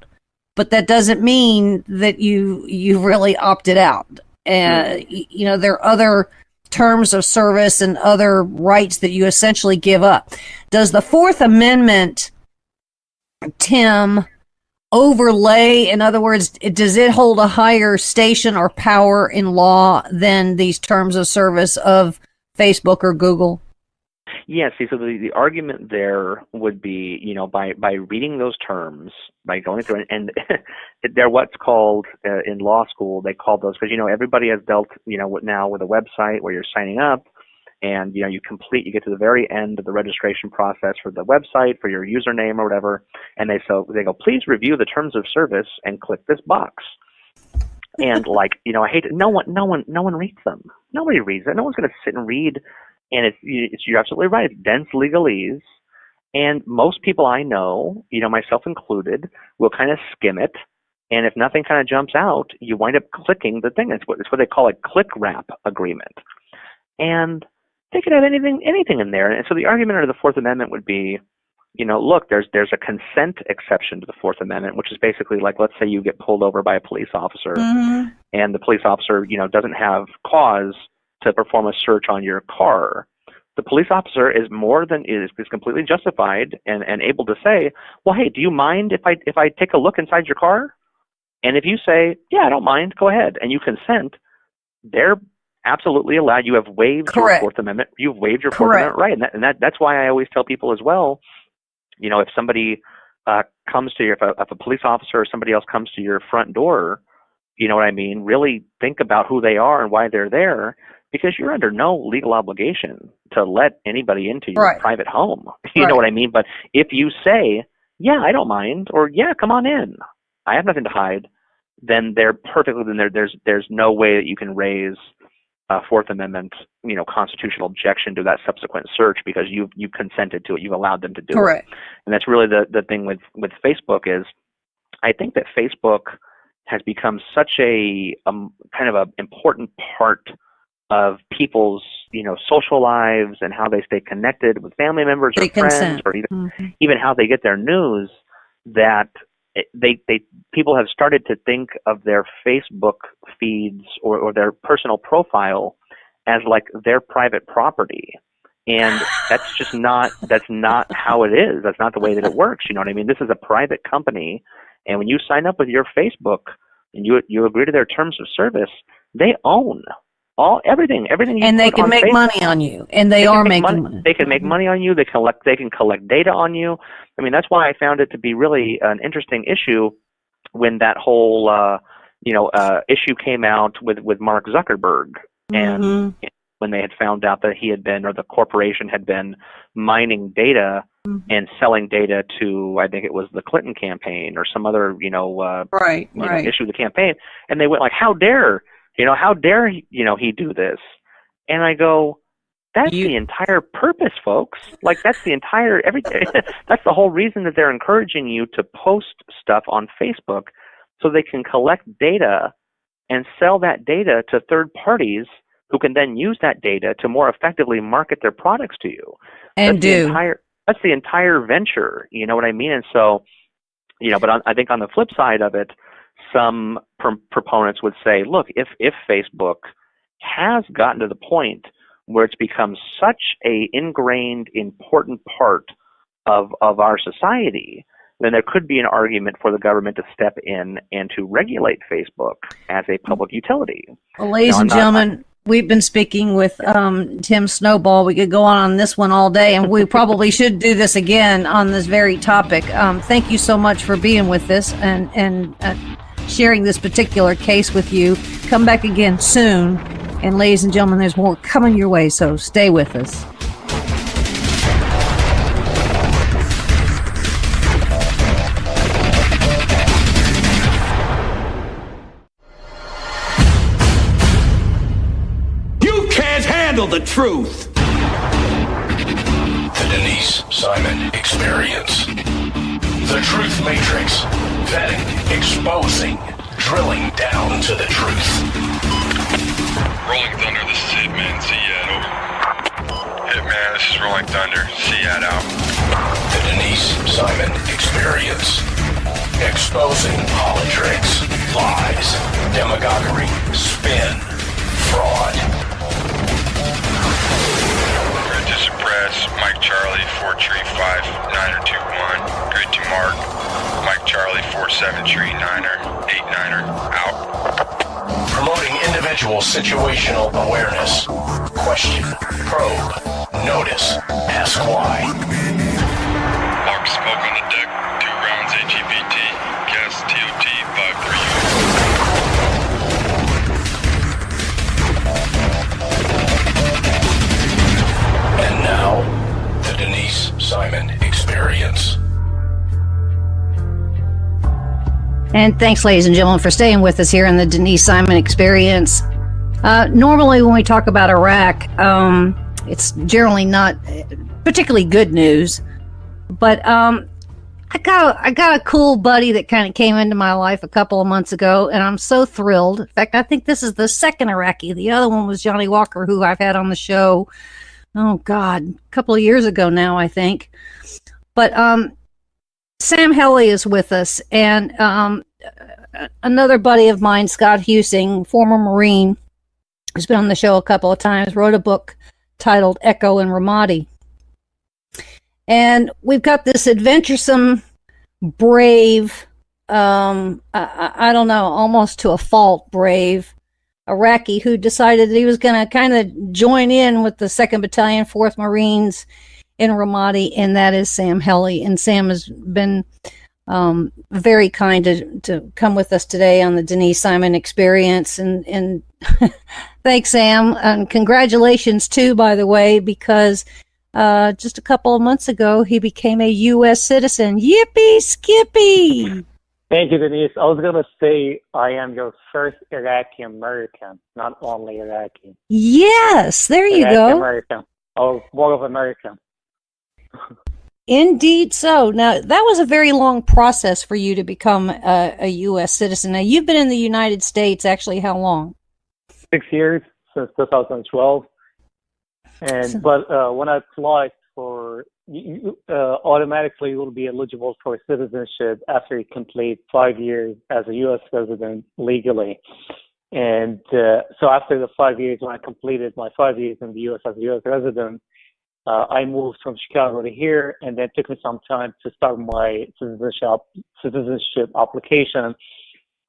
but that doesn't mean that you really opted out. Mm-hmm. There are other terms of service and other rights that you essentially give up. Does the Fourth Amendment, Tim, overlay? In other words, does it hold a higher station or power in law than these terms of service of Facebook or Google? Yeah, see, so the argument there would be, by reading those terms, by going through and they're what's called in law school, they call those, because, everybody has dealt, now with a website where you're signing up and, you get to the very end of the registration process for the website, for your username or whatever, and they go, please review the terms of service and click this box. And I hate it. No one reads them. Nobody reads it. No one's going to sit and read. And you're absolutely right. It's dense legalese, and most people I know, myself included, will kind of skim it. And if nothing kind of jumps out, you wind up clicking the thing. It's what they call a click wrap agreement, and they could have anything in there. And so the argument under the Fourth Amendment would be, look, there's a consent exception to the Fourth Amendment, which is basically like, let's say you get pulled over by a police officer, and the police officer, doesn't have cause to perform a search on your car. The police officer is completely justified and able to say, well, hey, do you mind if I take a look inside your car? And if you say, yeah, I don't mind, go ahead, and you consent, they're absolutely allowed. You have waived your Fourth Amendment. You've waived your Fourth Amendment right, and that's why I always tell people as well. If somebody comes to you, if a police officer or somebody else comes to your front door, you know what I mean? Really think about who they are and why they're there. Because you're under no legal obligation to let anybody into your private home. You know what I mean? But if you say, yeah, I don't mind, or yeah, come on in, I have nothing to hide, then there's no way that you can raise a Fourth Amendment, constitutional objection to that subsequent search, because you've consented to it. You've allowed them to do it. And that's really the thing with Facebook is, I think that Facebook has become such a kind of an important part of people's, social lives and how they stay connected with family members or friends, or even how they get their news, that people have started to think of their Facebook feeds or their personal profile as like their private property. And that's not how it is. That's not the way that it works. You know what I mean? This is a private company, and when you sign up with your Facebook and you agree to their terms of service, they own everything you and they put can on make Facebook. Money on you, and they are making money. They can make money on you. They can collect data on you. I mean, that's why I found it to be really an interesting issue when that whole issue came out with Mark Zuckerberg, and when they had found out that he had been, or the corporation had been, mining data and selling data to, I think it was the Clinton campaign or some other issue of the campaign, and they went like, how dare he do this? And I go, that's the entire purpose, folks. Like, that's the entire everything. That's the whole reason that they're encouraging you to post stuff on Facebook, so they can collect data and sell that data to third parties who can then use that data to more effectively market their products to you. And that's the entire venture. You know what I mean? And so, but I think on the flip side of it, some proponents would say, look, if Facebook has gotten to the point where it's become such a ingrained, important part of our society, then there could be an argument for the government to step in and to regulate Facebook as a public utility. Well, ladies and gentlemen, we've been speaking with Tim Snowball. We could go on this one all day, and we probably should do this again on this very topic. Thank you so much for being with us and sharing this particular case with you. Come back again soon. And ladies and gentlemen, there's more coming your way, so stay with us. You can't handle the truth. The Denise Simon Experience. The Truth Matrix. Vetting, exposing, drilling down to the truth. Rolling Thunder, this is Hitman, Seat over. Hitman, this is Rolling Thunder, Seat out. The Denise Simon Experience. Exposing politics, lies, demagoguery, spin, fraud. Grid to suppress, Mike Charlie, 4 Tree 5, 9 or 2 1. Grid to mark, Mike Charlie, 4 7 7 tree 9er, 8-9er, out. Promoting individual situational awareness. Question, probe, notice, ask why. Mark smoke on the deck, 2 rounds AGPT, gas TOT 53. And now, the Denise Simon Experience. And thanks, ladies and gentlemen, for staying with us here in the Denise Simon Experience. Normally, when we talk about Iraq, it's generally not particularly good news. But I got a cool buddy that kind of came into my life a couple of months ago, and I'm so thrilled. In fact, I think this is the second Iraqi. The other one was Johnny Walker, who I've had on the show, oh, God, a couple of years ago now, I think. But Sam Helli is with us, and another buddy of mine, Scott Husing, former Marine, who's been on the show a couple of times, wrote a book titled Echo in Ramadi. And we've got this adventuresome, brave, I don't know, almost to a fault brave Iraqi who decided that he was going to kind of join in with the 2nd Battalion, 4th Marines in Ramadi, and that is Sam Helli. And Sam has been very kind to come with us today on the Denise Simon Experience. And thanks, Sam. And congratulations, too, by the way, because just a couple of months ago, he became a U.S. citizen. Yippee skippy! Thank you, Denise. I was going to say I am your first Iraqi American, not only Iraqi. Yes, there you Iraqi go. American. Oh, more of American. Indeed so. Now, that was a very long process for you to become a U.S. citizen. Now, you've been in the United States, actually, how long? 6 years, since 2012. But when I applied for, you automatically will be eligible for citizenship after you complete 5 years as a U.S. resident legally. And so after the 5 years, when I completed my 5 years in the U.S. as a U.S. resident, I moved from Chicago to here, and then it took me some time to start my citizenship application.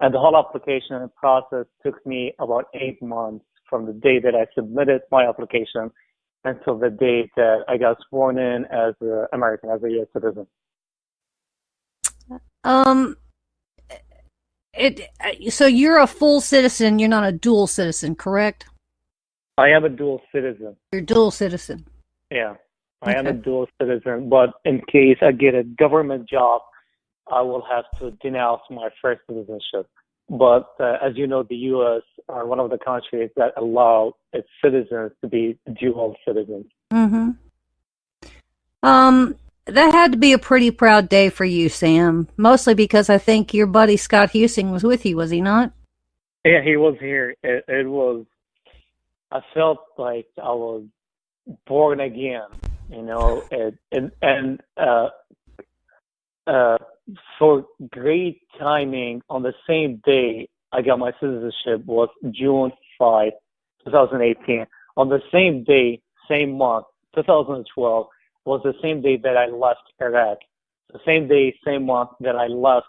And the whole application process took me about 8 months from the day that I submitted my application until the day that I got sworn in as an American, as a U.S. citizen. So you're a full citizen, you're not a dual citizen, correct? I am a dual citizen. You're a dual citizen. Yeah, I am a dual citizen, but in case I get a government job, I will have to denounce my first citizenship. But as you know, the U.S. are one of the countries that allow its citizens to be dual citizens. Mm-hmm. That had to be a pretty proud day for you, Sam, mostly because I think your buddy Scott Husing was with you, was he not? Yeah, he was here. It was, I felt like I was born again, you know, for great timing, on the same day I got my citizenship was June 5, 2018. On the same day, same month, 2012, was the same day that I left Iraq. The same day, same month that I left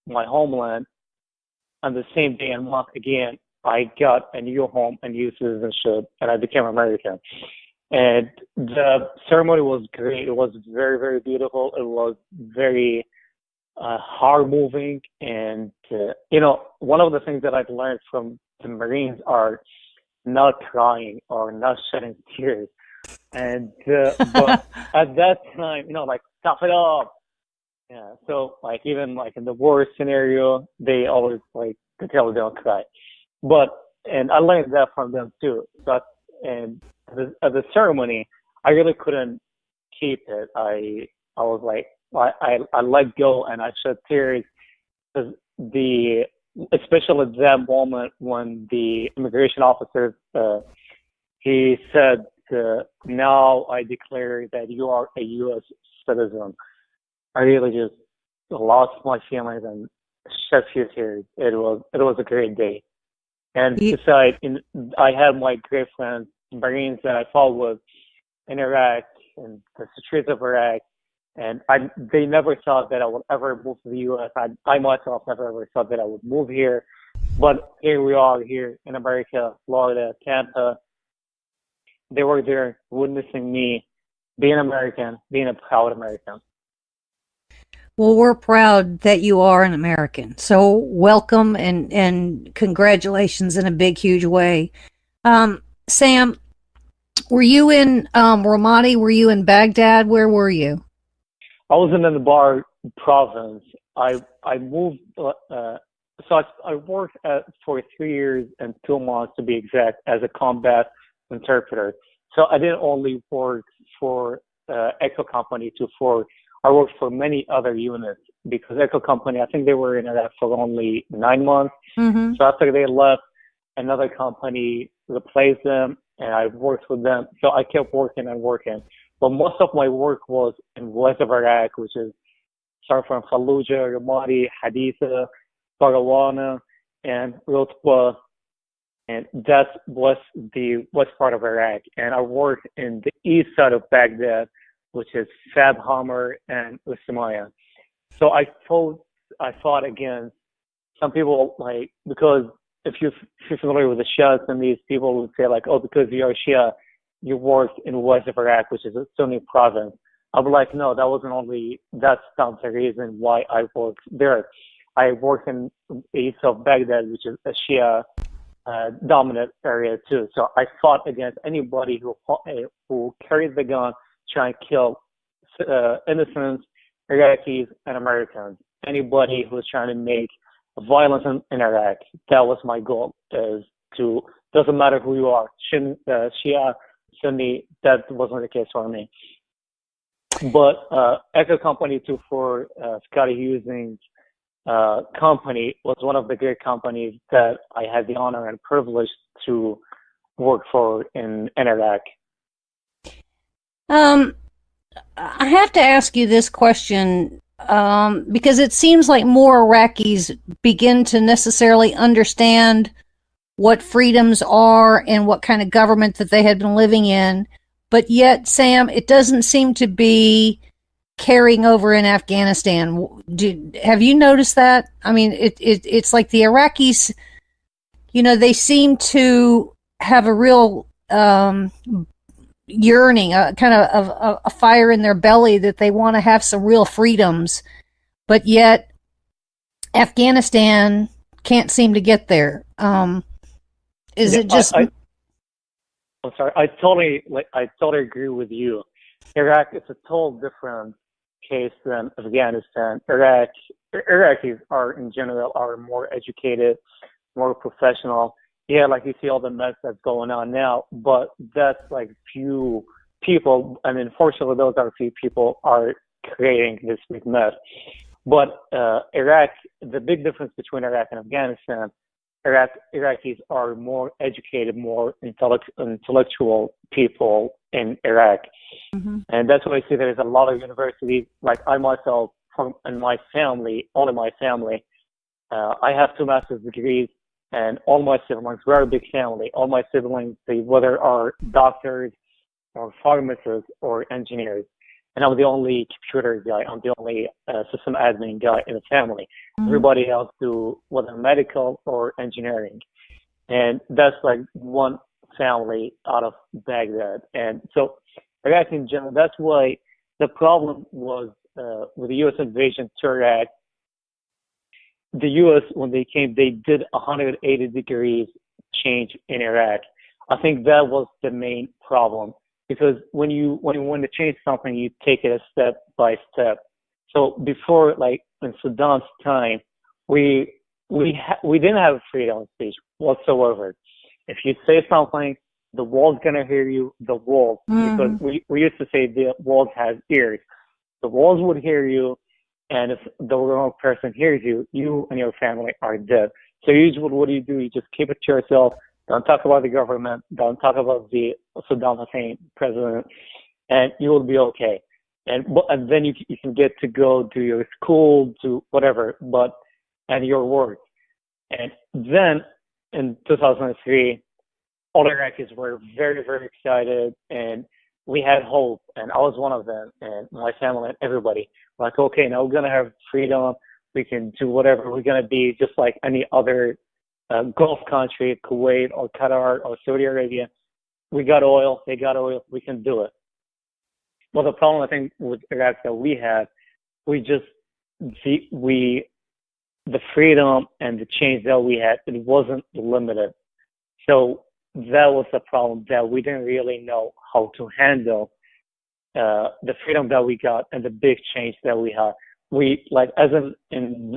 my homeland. And the same day and month again, I got a new home, a new citizenship, and I became American. And the ceremony was great. It was very, very beautiful. It was very heart-moving. And, you know, one of the things that I've learned from the Marines are not crying or not shedding tears. And but at that time, you know, like, stuff it up. Yeah. So, like, even, like, in the worst scenario, they always, like, to tell you don't cry. And I learned that from them, too. And at the ceremony, I really couldn't keep it. I was like, I let go and I shed tears, because especially at that moment when the immigration officer, he said, now I declare that you are a U.S. citizen. I really just lost my feelings and shed few tears. It was a great day. And besides, I had my great friends, Marines that I fought with in Iraq and the streets of Iraq. And they never thought that I would ever move to the U.S. I myself never ever thought that I would move here. But here we are, here in America, Florida, Tampa. They were there witnessing me being American, being a proud American. Well, we're proud that you are an American. So welcome and congratulations in a big, huge way. Sam, were you in Ramadi? Were you in Baghdad? Where were you? I was in the Anbar province. I moved, so I worked for 3 years and 2 months to be exact as a combat interpreter. So I didn't only work for Echo Company I worked for many other units because Echo Company, I think they were in Iraq for only 9 months. Mm-hmm. So after they left, another company replaced them and I worked with them. So I kept working and working. But most of my work was in west of Iraq, which is starting from Fallujah, Ramadi, Haditha, Karawana, and Rutba. And that was the west part of Iraq. And I worked in the east side of Baghdad, which is Fab Hammer and Usmaya. So I fought against some people, like, because if you're familiar with the Shias, and these people would say, like, oh, because you're a Shia, you worked in west of Iraq, which is a Sunni province. I was like, no, that's not the reason why I worked there. I worked in east of Baghdad, which is a Shia dominant area too. So I fought against anybody who carried the gun, trying to kill innocents, Iraqis, and Americans. Anybody who was trying to make violence in Iraq. That was my goal. Doesn't matter who you are, Shia, Sunni. That wasn't the case for me. But Echo Company too, for Scotty Hughes' company, was one of the great companies that I had the honor and privilege to work for in Iraq. I have to ask you this question because it seems like more Iraqis begin to necessarily understand what freedoms are and what kind of government that they had been living in. But yet, Sam, it doesn't seem to be carrying over in Afghanistan. Have you noticed that? I mean, it's like the Iraqis, they seem to have a real yearning, a kind of a fire in their belly that they want to have some real freedoms, but yet Afghanistan can't seem to get there. Is it just? I'm sorry. I totally agree with you. Iraq is a total different case than Afghanistan. Iraqis are in general more educated, more professional. Yeah, like you see all the mess that's going on now, but that's like few people, and unfortunately those are few people are creating this big mess. But Iraq, the big difference between Iraq and Afghanistan, Iraqis are more educated, more intellectual people in Iraq. Mm-hmm. And that's why I see there's a lot of universities, like I myself, and my family, only my family, I have 2 master's degrees, and all my siblings, we're a big family. All my siblings, they whether are doctors or pharmacists or engineers. And I'm the only computer guy. I'm the only system admin guy in the family. Mm-hmm. Everybody else do whether medical or engineering. And that's like one family out of Baghdad. And so Iraq in general, that's why the problem was with the U.S. invasion to Iraq. The U.S., when they came, they did 180 degrees change in Iraq. I think that was the main problem. Because when you want to change something, you take it a step by step. So before, like in Saddam's time, we didn't have freedom of speech whatsoever. If you say something, the world's gonna hear you. The world, because we used to say the world has ears. The walls would hear you, and if the wrong person hears you, you and your family are dead. So usually, what do? You just keep it to yourself. Don't talk about the government. Don't talk about the Saddam Hussein president, and you will be okay. And then you can get to go to your school, to whatever, and your work. And then in 2003, all Iraqis were very, very excited, and we had hope, and I was one of them, and my family and everybody. Like, okay, now we're gonna have freedom. We can do whatever. We're gonna be just like any other Gulf country, Kuwait or Qatar or Saudi Arabia. We got oil. They got oil. We can do it. Well, the problem I think with Iraq that we had, the freedom and the change that we had, it wasn't limited. So that was the problem, that we didn't really know how to handle the freedom that we got and the big change that we had. We, like, as an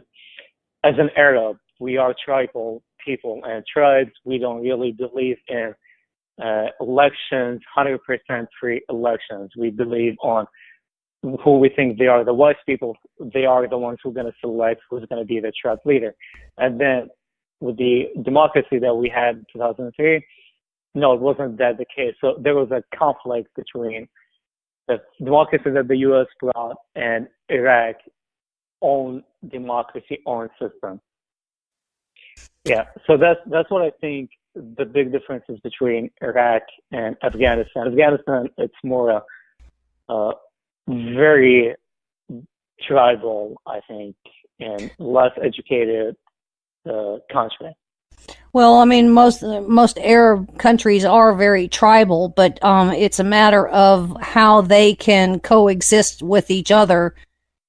Arab, we are tribal people, and tribes, we don't really believe in elections, 100% free elections. We believe on who we think they are. The wise people, they are the ones who are going to select who's going to be the tribe leader. And then with the democracy that we had in 2003, no, it wasn't that the case. So there was a conflict between the democracy that the U.S. brought and Iraq own democracy, own system. Yeah, so that's what I think the big difference is between Iraq and Afghanistan. Afghanistan, it's more a very tribal, I think, and less educated country. Well, I mean, most Arab countries are very tribal, but it's a matter of how they can coexist with each other.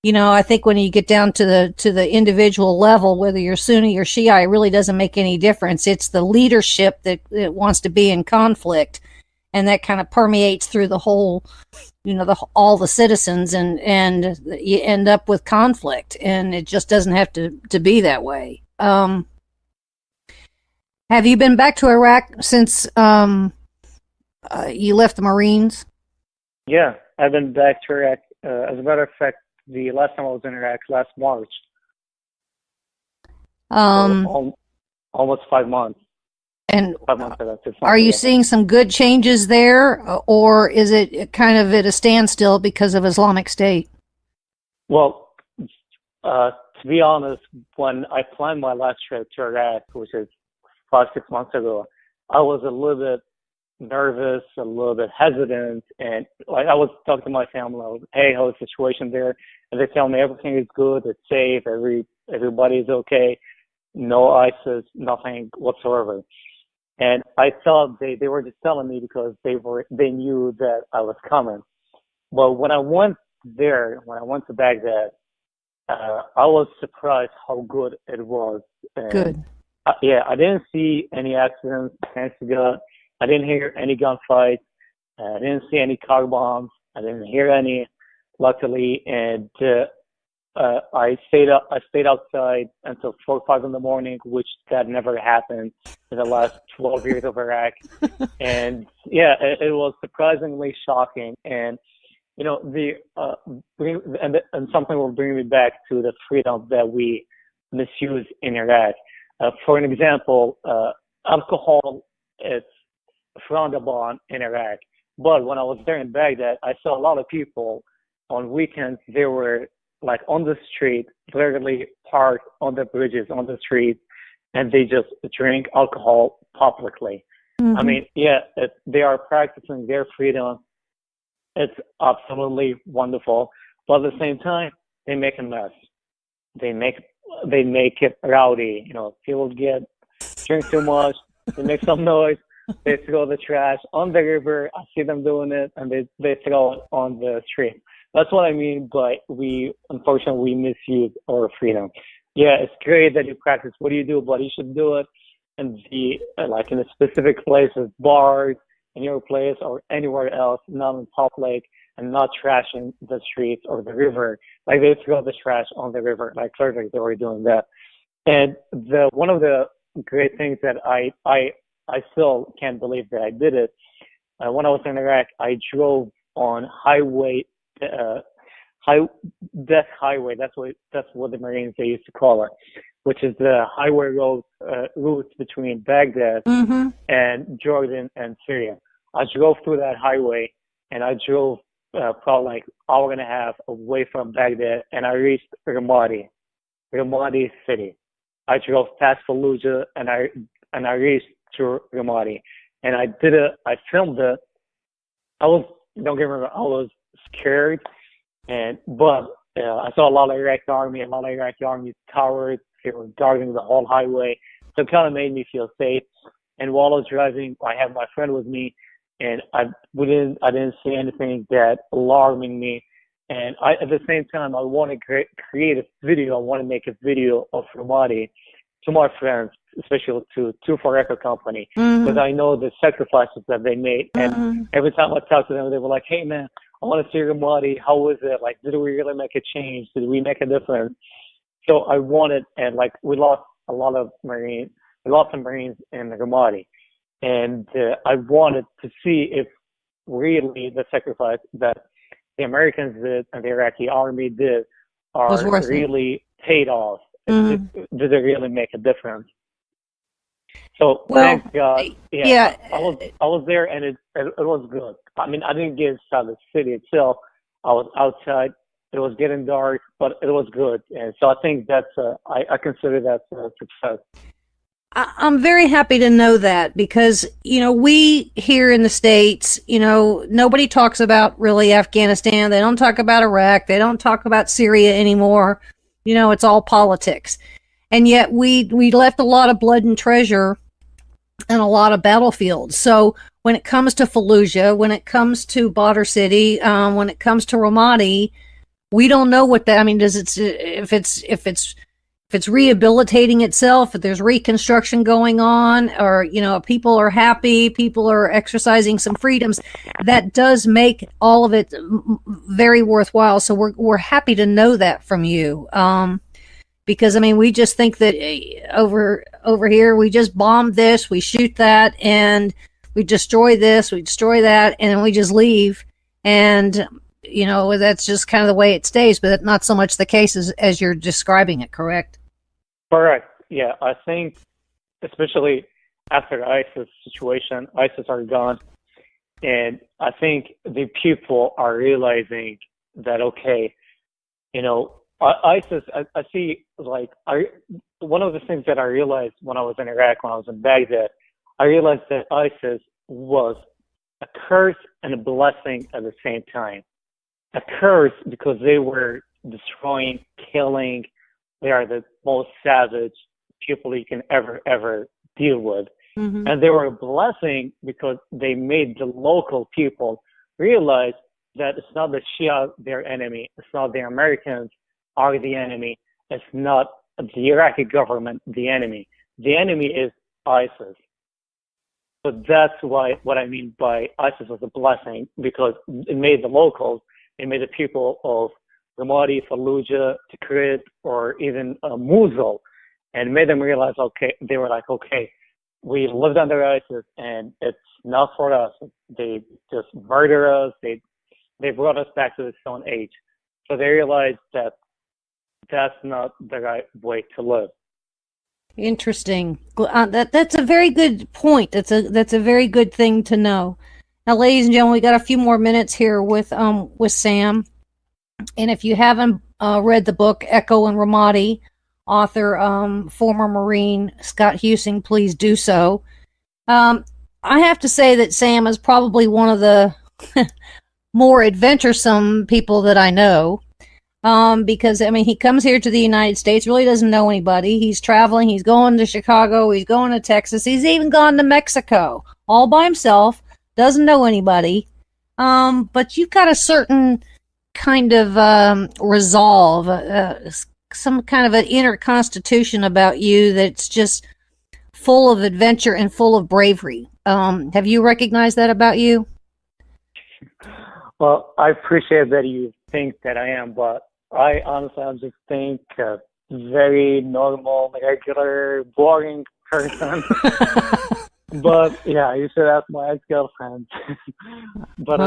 You know, I think when you get down to the individual level, whether you're Sunni or Shia, it really doesn't make any difference. It's the leadership that wants to be in conflict, and that kind of permeates through the whole, you know, all the citizens, and you end up with conflict, and it just doesn't have to be that way. Have you been back to Iraq since you left the Marines? Yeah, I've been back to Iraq. As a matter of fact, the last time I was in Iraq, last March. Almost 5 months. And 5 months ago, 6 months are you ago. seeing some good changes there, or is it kind of at a standstill because of Islamic State? Well, to be honest, when I planned my last trip to Iraq, which is 5-6 months ago, I was a little bit nervous, a little bit hesitant, and like I was talking to my family, I was, hey, how's the situation there? And they tell me everything is good, it's safe, everybody is okay, no ISIS, nothing whatsoever. And I thought they were just telling me because they knew that I was coming. But when I went there, when I went to Baghdad, I was surprised how good it was. And good. I didn't see any accidents, thanks to God. I didn't hear any gunfights. I didn't see any car bombs. I didn't hear any, luckily. And I stayed outside until 4 or 5 in the morning, which that never happened in the last 12 years of Iraq. And yeah, it was surprisingly shocking. And you know, and something will bring me back to the freedom that we misuse in Iraq. For an example, alcohol is frowned upon in Iraq. But when I was there in Baghdad, I saw a lot of people on weekends, they were like on the street, literally parked on the bridges, on the streets, and they just drink alcohol publicly. Mm-hmm. I mean, yeah, they are practicing their freedom. It's absolutely wonderful. But at the same time, they make a mess. They make it rowdy. You know, people drink too much, they make some noise, they throw the trash on the river. I see them doing it, and they throw it on the street. That's what I mean by unfortunately, we misuse our freedom. Yeah, it's great that you practice what do you do, but you should do it in the specific places, bars, in your place, or anywhere else, not in public, and not trashing the streets or the river. Like they throw the trash on the river, like clearly they were doing that. And one of the great things that I still can't believe that I did it. When I was in Iraq, I drove on Death Highway. That's what the Marines, they used to call it, which is the highway route between Baghdad mm-hmm. and Jordan and Syria. I drove through that highway, and I drove probably like an hour and a half away from Baghdad, and I reached Ramadi city. I drove past Fallujah, and I reached to Ramadi, and I filmed it. I was don't get me wrong, I was scared, but I saw a lot of Iraqi army towers. They were guarding the whole highway, so it kind of made me feel safe. And while I was driving, I had my friend with me, and I didn't see anything that alarming me. And at the same time, I want to create a video. I want to make a video of Ramadi to my friends, especially to Foreca Company, because I know the sacrifices that they made. And every time I talk to them, they were like, "Hey man, I want to see Ramadi. How was it? Like, did we really make a change? Did we make a difference?" So I wanted, and like we lost a lot of Marines. We lost some Marines in Ramadi, and I wanted to see if really the sacrifice that the Americans did and the Iraqi army did are really paid off. Did it really make a difference? So thank God, I was there, and it was good. I mean, I didn't get inside the city itself. I was outside. It was getting dark, but it was good, and so I think that's I consider that a success. I'm very happy to know that, because, we here in the States, nobody talks about really Afghanistan. They don't talk about Iraq. They don't talk about Syria anymore. It's all politics. And yet we left a lot of blood and treasure and a lot of battlefields. So when it comes to Fallujah, when it comes to Badr City, when it comes to Ramadi, we don't know what that, I mean, if it's rehabilitating itself, if there's reconstruction going on, or, people are happy, people are exercising some freedoms, that does make all of it very worthwhile. So we're happy to know that from you. Because, I mean, we just think that over here, we just bomb this, we shoot that, and we destroy this, we destroy that, and then we just leave. And, that's just kind of the way it stays, but not so much the case as you're describing it, correct? Correct. Yeah, I think especially after the ISIS situation, ISIS are gone, and I think the people are realizing that, okay, ISIS, I see, like, one of the things that I realized when I was in Iraq, when I was in Baghdad, I realized that ISIS was a curse and a blessing at the same time. A curse because they were destroying, killing. They are the most savage people you can ever deal with. And they were a blessing because they made the local people realize that it's not the Shia their enemy, it's not the Americans are the enemy, it's not the Iraqi government the enemy. The enemy is ISIS. So that's what I mean by ISIS was a blessing, because it made the locals, it made the people of Ramadi, Fallujah, Tikrit, or even Mosul, and made them realize, okay, they were like, okay, we lived under ISIS and it's not for us. They just murder us. They brought us back to the Stone Age. So they realized that that's not the right way to live. Interesting. That's a very good point. That's a very good thing to know. Now, ladies and gentlemen, we got a few more minutes here with Sam. And if you haven't read the book Echo and Ramadi, author former Marine Scott Husing, please do so. I have to say that Sam is probably one of the more adventuresome people that I know. Because, I mean, he comes here to the United States, really doesn't know anybody. He's traveling, he's going to Chicago, he's going to Texas, he's even gone to Mexico, all by himself, doesn't know anybody. But you've got a certain kind of resolve, some kind of an inner constitution about you that's just full of adventure and full of bravery. Have you recognized that about you? Well, I appreciate that you think that I am, but I just think a very normal, regular, boring person. But yeah, you should ask my ex-girlfriend. But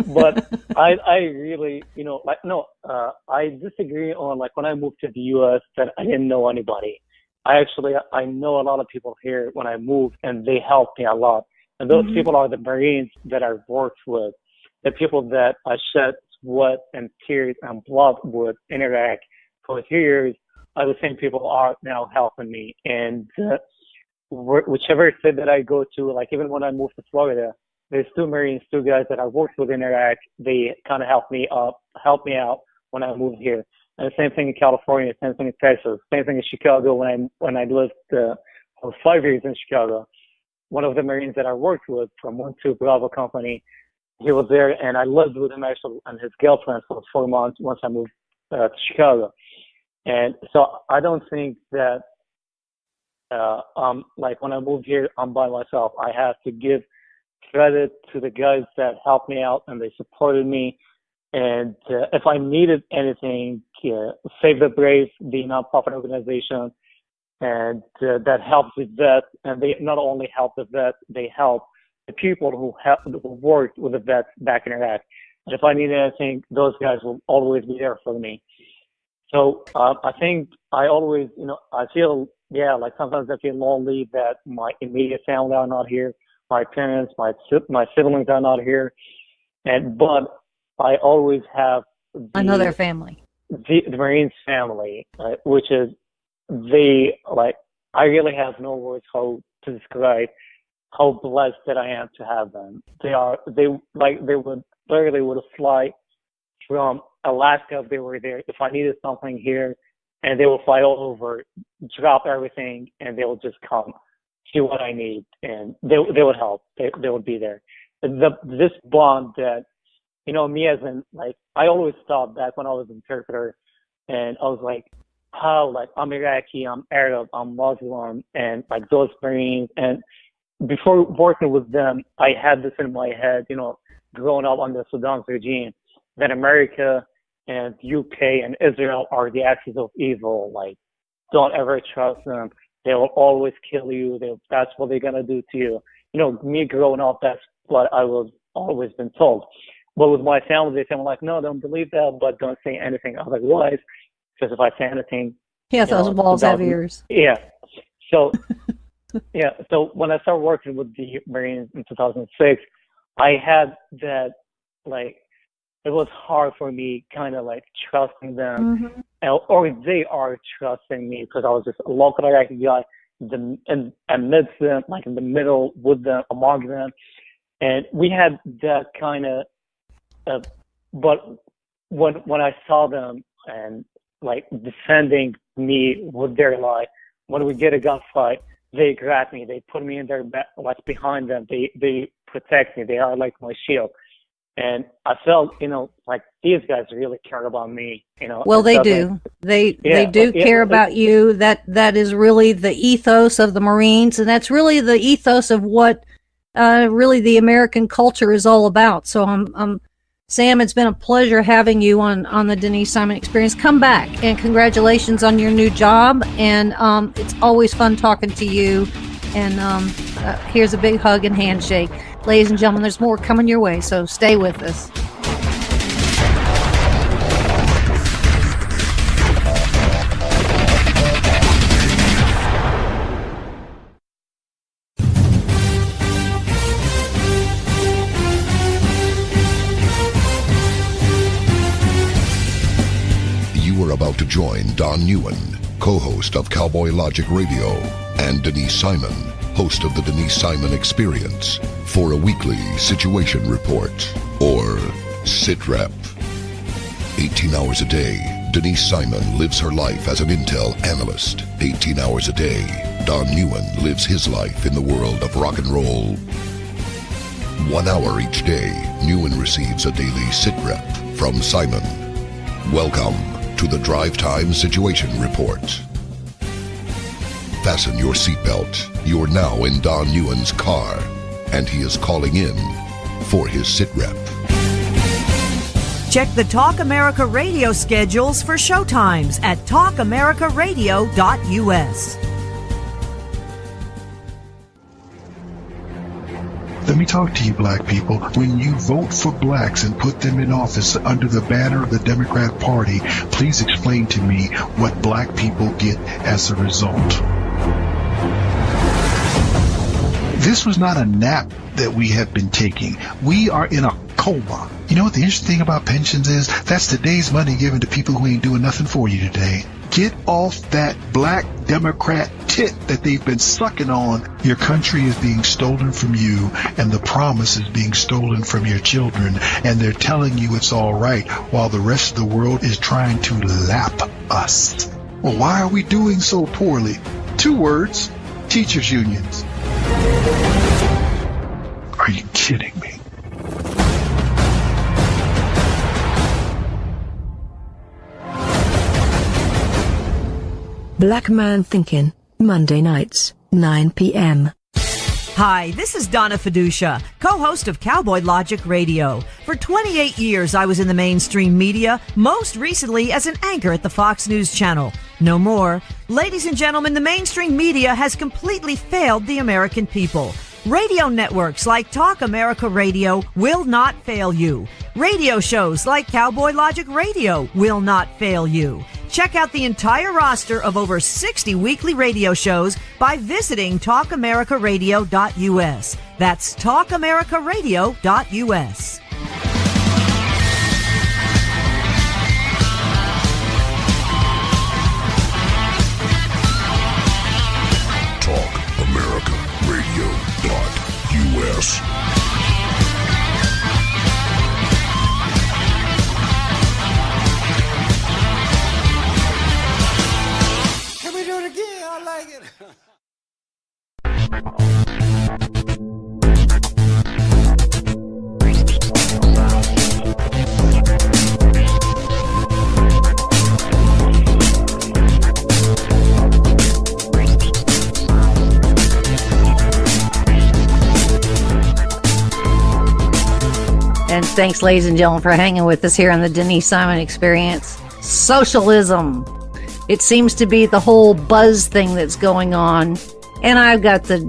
but I really, I disagree on, like, when I moved to the U.S. that I didn't know anybody. I know a lot of people here when I moved, and they helped me a lot. And those people are the Marines that I've worked with, the people that I shed sweat and tears and blood with in Iraq for years, are the same people are now helping me. And whichever state that I go to, like even when I moved to Florida, there's two guys that I worked with in Iraq. They kind of helped me out when I moved here. And the same thing in California, same thing in Texas, same thing in Chicago when I lived, I was 5 years in Chicago. One of the Marines that I worked with from 1-2 Bravo Company, he was there, and I lived with him actually and his girlfriend for 4 months once I moved to Chicago. And so I don't think that, like when I moved here, I'm by myself. I have to give credit to the guys that helped me out and they supported me. And if I needed anything, Save the Brave, the nonprofit organization, and that helps the vets, and they not only help the vets, they help the people who worked with the vets back in Iraq. And if I need anything, those guys will always be there for me. So I think I always, I feel, like sometimes I feel lonely that my immediate family are not here, my parents, my siblings are not here, but I always have another family, the Marines family, which is I really have no words how to describe how blessed that I am to have them. They would fly from Alaska if they were there. If I needed something here, and they will fly all over, drop everything, and they will just come, see what I need, and they would help. They would be there. This bond that, me as in, I always thought back when I was an interpreter, and I was like, how, I'm Iraqi, I'm Arab, I'm Muslim, and those Marines, and before working with them, I had this in my head, growing up under Saddam's regime, that America and UK and Israel are the axis of evil. Don't ever trust them. They will always kill you. That's what they're going to do to you. Me growing up, that's what I was always been told. But with my family, they say, no, don't believe that, but don't say anything otherwise. Because if I say anything... Yeah, those walls have ears. Yeah. So, so when I started working with the Marines in 2006, I had that, it was hard for me kind of trusting them, or they are trusting me because I was just a local Iraqi guy amidst them, in the middle with them, among them. And we had that kind of, but when I saw them and defending me with their life, when we get a gunfight, they grab me, they put me in their back, behind them, they protect me, they are like my shield. And I felt, these guys really care about me, Well, they do. They do care about you. That is really the ethos of the Marines, and that's really the ethos of what really the American culture is all about. So Sam, it's been a pleasure having you on the Denise Simon Experience. Come back, and congratulations on your new job. And it's always fun talking to you. And here's a big hug and handshake. Ladies and gentlemen, there's more coming your way, so stay with us. You are about to join Don Newen, co-host of Cowboy Logic Radio, and Denise Simon, host of the Denise Simon Experience, for a weekly situation report, or SITREP. 18 hours a day, Denise Simon lives her life as an intel analyst. 18 hours a day, Don Newen lives his life in the world of rock and roll. 1 hour each day, Newen receives a daily SITREP from Simon. Welcome to the Drive Time Situation Report. Fasten your seatbelt. You're now in Don Newen's car, and he is calling in for his SITREP. Check the Talk America Radio schedules for showtimes at talkamericaradio.us. Let me talk to you, black people. When you vote for blacks and put them in office under the banner of the Democrat Party, please explain to me what black people get as a result. This was not a nap that we have been taking. We are in a coma. You know what the interesting thing about pensions is? That's today's money given to people who ain't doing nothing for you today. Get off that black Democrat tit that they've been sucking on. Your country is being stolen from you, and the promise is being stolen from your children, and they're telling you it's all right while the rest of the world is trying to lap us. Well, why are we doing so poorly? 2 words: teachers' unions. Are you kidding me? Black Man Thinking, Monday nights, 9 p.m. Hi, this is Donna Fiducia, co-host of Cowboy Logic Radio. For 28 years, I was in the mainstream media, most recently as an anchor at the Fox News Channel. No more. Ladies and gentlemen, the mainstream media has completely failed the American people. Radio networks like Talk America Radio will not fail you. Radio shows like Cowboy Logic Radio will not fail you. Check out the entire roster of over 60 weekly radio shows by visiting talkamericaradio.us. That's talkamericaradio.us. TalkAmericaRadio.us. Can we do it again? I like it. And thanks, ladies and gentlemen, for hanging with us here on the Denise Simon Experience. Socialism. It seems to be the whole buzz thing that's going on. And I've got the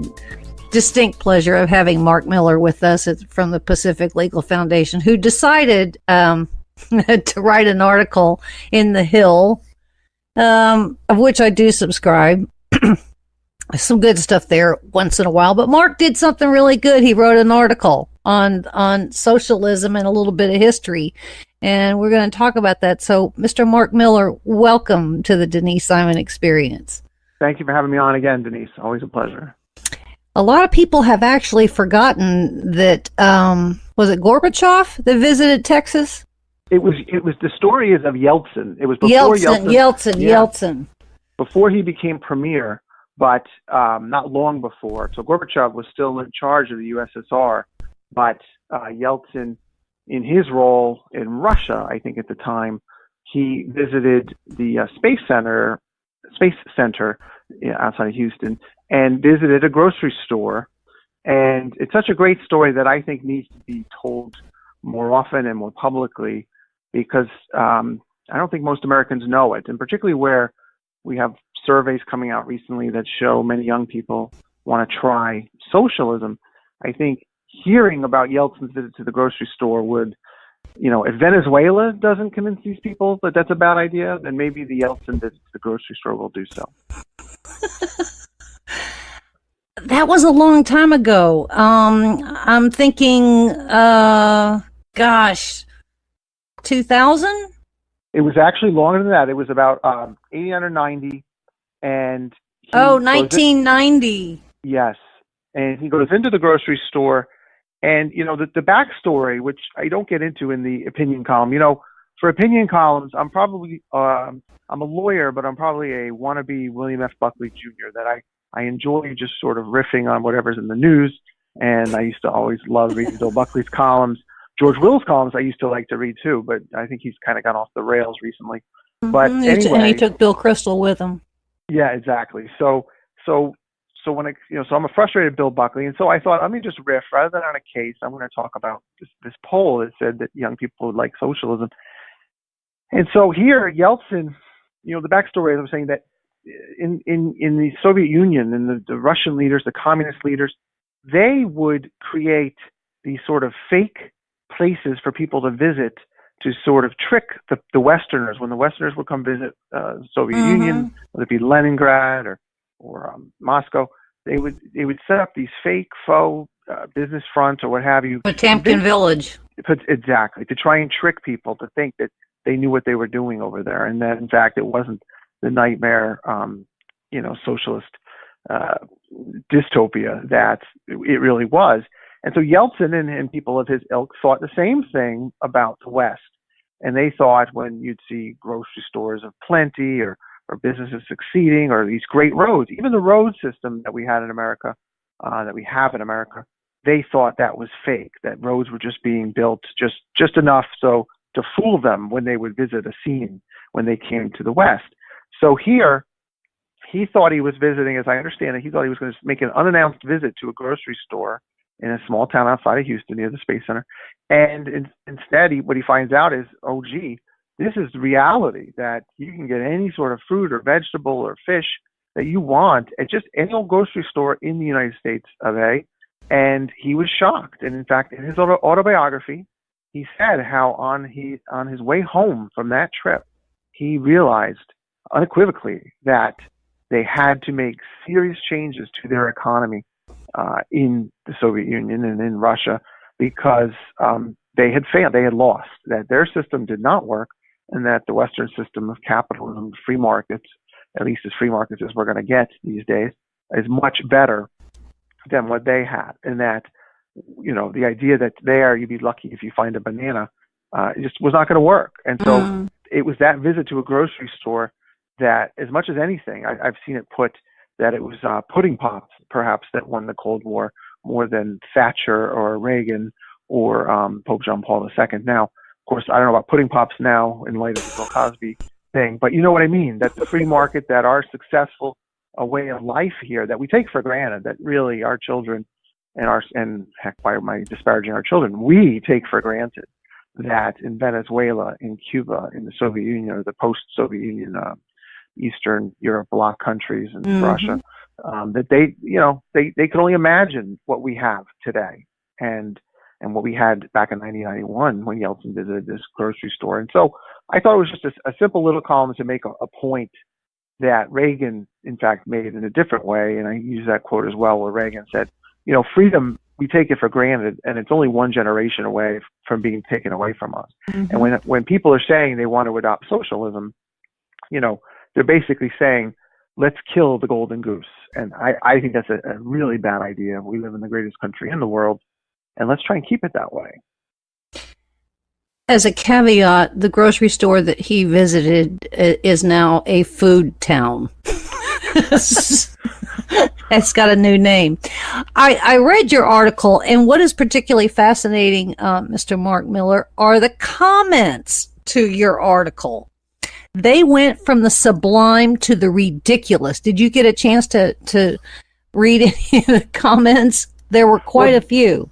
distinct pleasure of having Mark Miller with us from the Pacific Legal Foundation, who decided to write an article in The Hill, of which I do subscribe. Some good stuff there once in a while. But Mark did something really good. He wrote an article on socialism and a little bit of history. And we're going to talk about that. So, Mr. Mark Miller, welcome to the Denise Simon Experience. Thank you for having me on again, Denise. Always a pleasure. A lot of people have actually forgotten that, was it Gorbachev that visited Texas? It was the story is of Yeltsin. It was before Yeltsin. Before he became premier, but not long before. So Gorbachev was still in charge of the USSR, but Yeltsin, in his role in Russia, I think at the time, he visited the Space Center outside of Houston and visited a grocery store. And it's such a great story that I think needs to be told more often and more publicly, because I don't think most Americans know it, and particularly where we have surveys coming out recently that show many young people want to try socialism. I think hearing about Yeltsin's visit to the grocery store would, if Venezuela doesn't convince these people that that's a bad idea, then maybe the Yeltsin visit to the grocery store will do so. That was a long time ago. I'm thinking, 2000? It was actually longer than that. It was about 89 or 90. And 1990. Yes. And he goes into the grocery store, and the backstory, which I don't get into in the opinion column. For opinion columns, I'm probably I'm a lawyer, but I'm probably a wannabe William F. Buckley Jr. that I enjoy just sort of riffing on whatever's in the news. And I used to always love reading Bill Buckley's columns. George Will's columns I used to like to read too, but I think he's kind of gone off the rails recently. Mm-hmm. But anyway, and he took Bill Kristol with him. Yeah, exactly. So when so I'm a frustrated Bill Buckley, and so I thought, let me just riff rather than on a case. I'm going to talk about this poll that said that young people would like socialism. And so here, Yeltsin, the backstory, as I'm saying, that in the Soviet Union and the Russian leaders, the communist leaders, they would create these sort of fake places for people to visit to sort of trick the Westerners. When the Westerners would come visit the Soviet Union, whether it be Leningrad or Moscow, they would set up these fake faux business fronts or what have you. Potemkin Village. Exactly, to try and trick people to think that they knew what they were doing over there, and that in fact it wasn't nightmare, socialist dystopia that it really was. And so Yeltsin and people of his ilk thought the same thing about the West. And they thought when you'd see grocery stores of plenty or businesses succeeding or these great roads, even the road system that we had in America, that we have in America, they thought that was fake, that roads were just being built just enough so to fool them when they would visit a scene when they came to the West. So here, he thought he was visiting, as I understand it, he thought he was going to make an unannounced visit to a grocery store in a small town outside of Houston near the Space Center. And instead, what he finds out is, oh, gee, this is reality, that you can get any sort of fruit or vegetable or fish that you want at just any old grocery store in the United States of A. And he was shocked. And in fact, in his autobiography, he said how on his way home from that trip, he realized unequivocally that they had to make serious changes to their economy in the Soviet Union and in Russia because they had failed, they had lost, that their system did not work, and that the Western system of capitalism, free markets, at least as free markets as we're going to get these days, is much better than what they had. And that, the idea that there you'd be lucky if you find a banana just was not going to work. And so it was that visit to a grocery store that, as much as anything, I've seen it put that it was pudding pops, perhaps, that won the Cold War more than Thatcher or Reagan or Pope John Paul II. Now, of course, I don't know about pudding pops now in light of the Bill Cosby thing, but you know what I mean, that the free market, that our successful way of life here that we take for granted, that really our children and heck, by my disparaging our children, we take for granted that in Venezuela, in Cuba, in the Soviet Union or the post-Soviet Union, Eastern Europe bloc countries and Russia, that they can only imagine what we have today and what we had back in 1991 when Yeltsin visited this grocery store. And so I thought it was just a simple little column to make a point that Reagan, in fact, made in a different way. And I use that quote as well, where Reagan said, freedom, we take it for granted, and it's only one generation away from being taken away from us. And when people are saying they want to adopt socialism, they're basically saying, let's kill the golden goose. And I think that's a really bad idea. We live in the greatest country in the world, and let's try and keep it that way. As a caveat, the grocery store that he visited is now a food town. It's got a new name. I read your article, and what is particularly fascinating, Mr. Mark Miller, are the comments to your article. They went from the sublime to the ridiculous. Did you get a chance to read any of the comments? There were quite a few.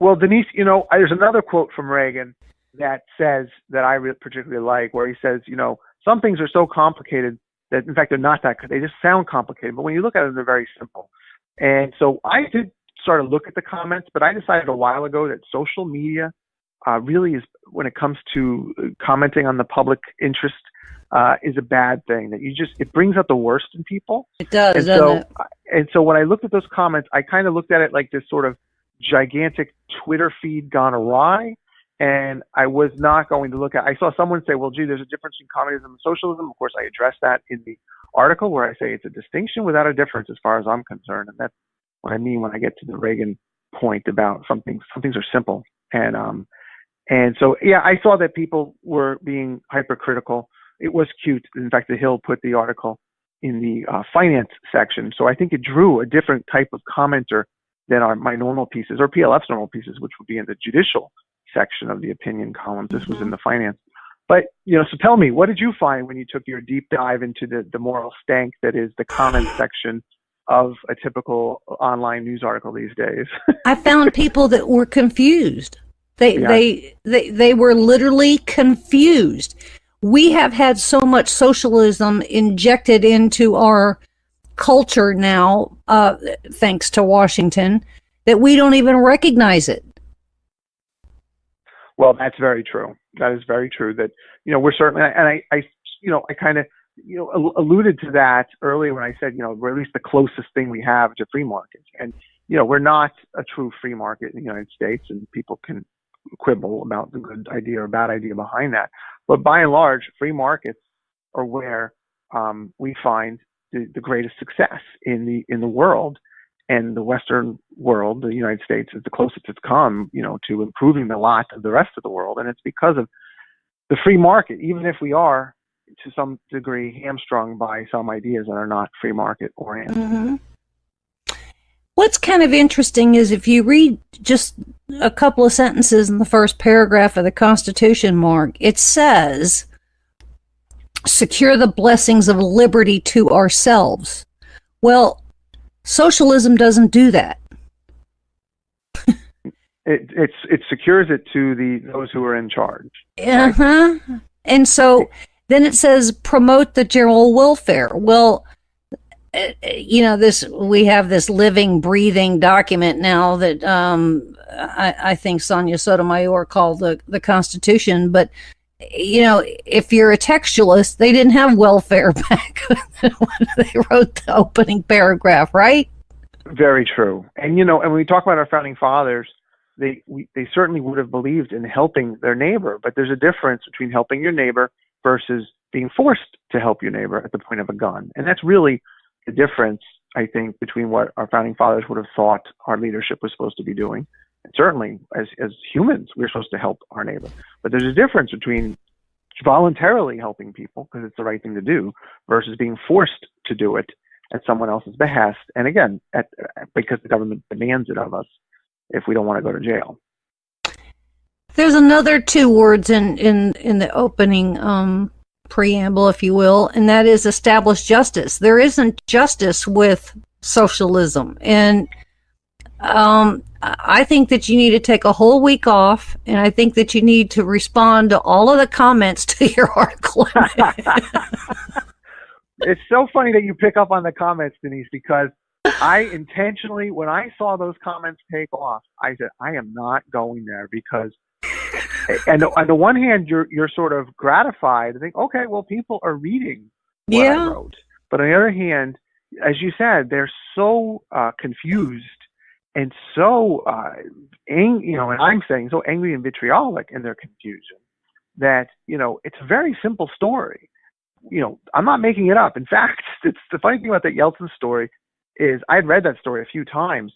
Well, Denise, there's another quote from Reagan that says, that I particularly like, where he says, some things are so complicated that, in fact, they're not that, they just sound complicated. But when you look at them, they're very simple. And so I did sort of look at the comments, but I decided a while ago that social media really is, when it comes to commenting on the public interest, is a bad thing. That it brings out the worst in people. It does, doesn't it? And so when I looked at those comments, I kind of looked at it like this sort of gigantic Twitter feed gone awry. And I was not going to look at, I saw someone say, well, gee, there's a difference in communism and socialism. Of course, I addressed that in the article where I say it's a distinction without a difference as far as I'm concerned. And that's what I mean when I get to the Reagan point about some things are simple. And so, yeah, I saw that people were being hypercritical. It was cute. In fact, The Hill put the article in the finance section. So I think it drew a different type of commenter than my normal pieces or PLF's normal pieces, which would be in the judicial section of the opinion columns. This was in the finance. But, so tell me, what did you find when you took your deep dive into the moral stank that is the comment section of a typical online news article these days? I found people that were confused. They were literally confused. We have had so much socialism injected into our culture now, thanks to Washington, that we don't even recognize it. Well, that's very true. That is very true. That, we're certainly, and I kind of, alluded to that earlier when I said, we're at least the closest thing we have to free markets. And, we're not a true free market in the United States, and people can quibble about the good idea or bad idea behind that. But by and large, free markets are where we find the greatest success in the world, and the Western world, the United States, is the closest it's come, to improving the lot of the rest of the world, and it's because of the free market, even if we are to some degree hamstrung by some ideas that are not free market oriented. Mm-hmm. What's kind of interesting is if you read just a couple of sentences in the first paragraph of the Constitution, Mark, it says, secure the blessings of liberty to ourselves. Well, socialism doesn't do that. It secures it to those who are in charge. Uh-huh. Right? And so then it says promote the general welfare. Well, we have this living, breathing document now that I think Sonia Sotomayor called the Constitution. But if you're a textualist, they didn't have welfare back when they wrote the opening paragraph, right? Very true. And and when we talk about our founding fathers, they certainly would have believed in helping their neighbor, but there's a difference between helping your neighbor versus being forced to help your neighbor at the point of a gun. And that's really the difference, I think, between what our founding fathers would have thought our leadership was supposed to be doing. And certainly, as humans, we're supposed to help our neighbor. But there's a difference between voluntarily helping people, because it's the right thing to do, versus being forced to do it at someone else's behest. And again, because the government demands it of us if we don't want to go to jail. There's another two words in the opening preamble, if you will, and that is establish justice. There isn't justice with socialism. And I think that you need to take a whole week off, and I think that you need to respond to all of the comments to your article. It's so funny that you pick up on the comments, Denise, because I intentionally, when I saw those comments take off, I said, I am not going there, because and on the one hand, you're sort of gratified to think, okay, well, people are reading what I wrote. But on the other hand, as you said, they're so confused and so angry, and I'm saying so angry and vitriolic in their confusion that, it's a very simple story. I'm not making it up. In fact, it's the funny thing about that Yeltsin story is I had read that story a few times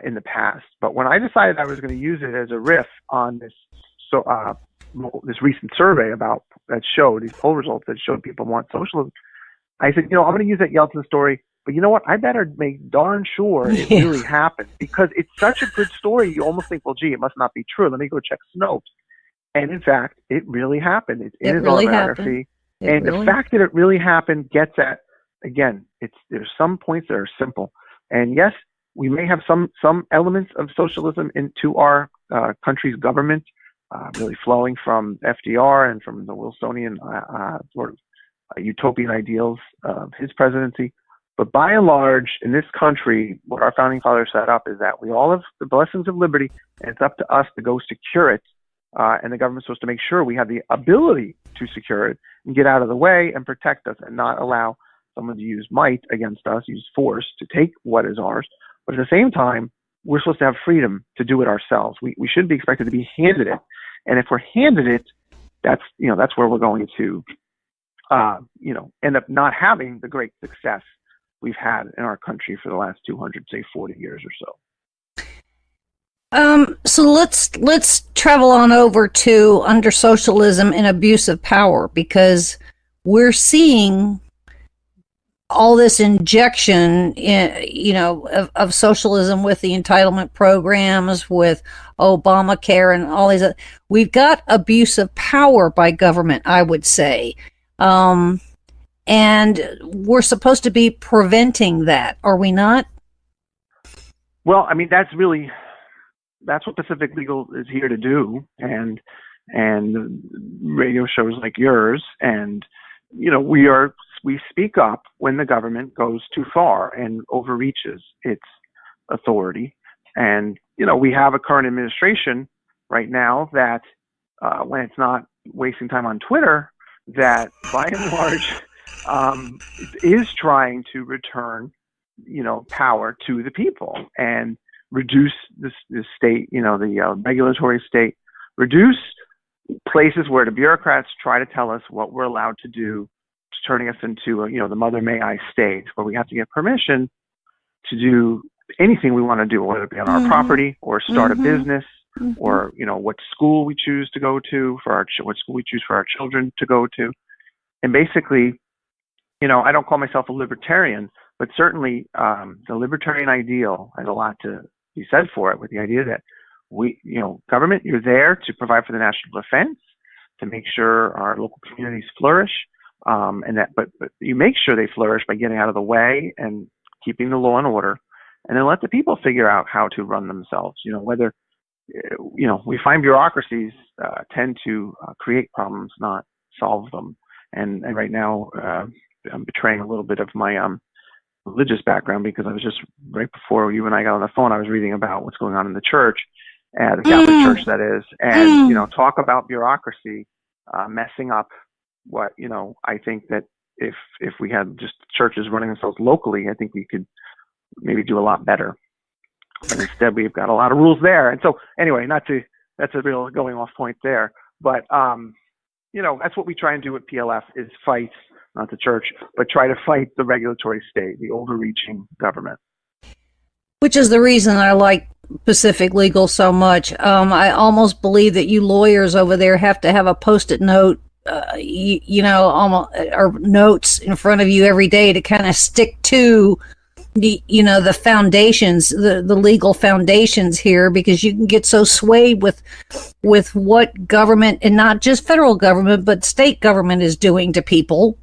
in the past, but when I decided I was going to use it as a riff on this recent survey that showed these poll results that showed people want socialism, I said, I'm going to use that Yeltsin story, but you know what? I better make darn sure it really happened, because it's such a good story. You almost think, well, gee, it must not be true. Let me go check Snopes. And in fact, it really happened. It's in his autobiography. And the fact that it really happened gets at, again, there's some points that are simple. And yes, we may have some elements of socialism into our country's government, really flowing from FDR and from the Wilsonian sort of utopian ideals of his presidency. But by and large, in this country, what our founding fathers set up is that we all have the blessings of liberty, and it's up to us to go secure it. And the government's supposed to make sure we have the ability to secure it and get out of the way and protect us, and not allow someone to use might against us, use force to take what is ours. But at the same time, we're supposed to have freedom to do it ourselves. We shouldn't be expected to be handed it. And if we're handed it, that's where we're going to, end up not having the great success we've had in our country for the last 40 years or so. So let's travel on over to under socialism and abuse of power, because we're seeing all this injection of socialism with the entitlement programs, with Obamacare and all these. We've got abuse of power by government, I would say. And we're supposed to be preventing that, are we not? Well, I mean, that's what Pacific Legal is here to do, and radio shows like yours, and we speak up when the government goes too far and overreaches its authority. And we have a current administration right now that when it's not wasting time on Twitter, that by and large is trying to return power to the people and reduce the state, the regulatory state, reduce places where the bureaucrats try to tell us what we're allowed to do turning us into the Mother May I state, where we have to get permission to do anything we want to do, whether it be on our property or start a business, or what school we choose to go to what school we choose for our children to go to. And basically, I don't call myself a libertarian, but certainly the libertarian ideal has a lot to be said for it, with the idea that government, you're there to provide for the national defense, to make sure our local communities flourish, but you make sure they flourish by getting out of the way and keeping the law and order, and then let the people figure out how to run themselves. Whether we find bureaucracies tend to create problems, not solve them. And right now, I'm betraying a little bit of my religious background, because I was just, right before you and I got on the phone, I was reading about what's going on in the church, the Catholic Church, that is, and talk about bureaucracy messing up what I think that if we had just churches running themselves locally, I think we could maybe do a lot better. But instead, we've got a lot of rules there. And so, anyway, that's a real going off point there. But that's what we try and do at PLF, is fight, not the church, but try to fight the regulatory state, the overreaching government. Which is the reason I like Pacific Legal so much. I almost believe that you lawyers over there have to have a Post-it note, almost, or notes in front of you every day to kind of stick to the foundations, the legal foundations here, because you can get so swayed with what government, and not just federal government, but state government, is doing to people.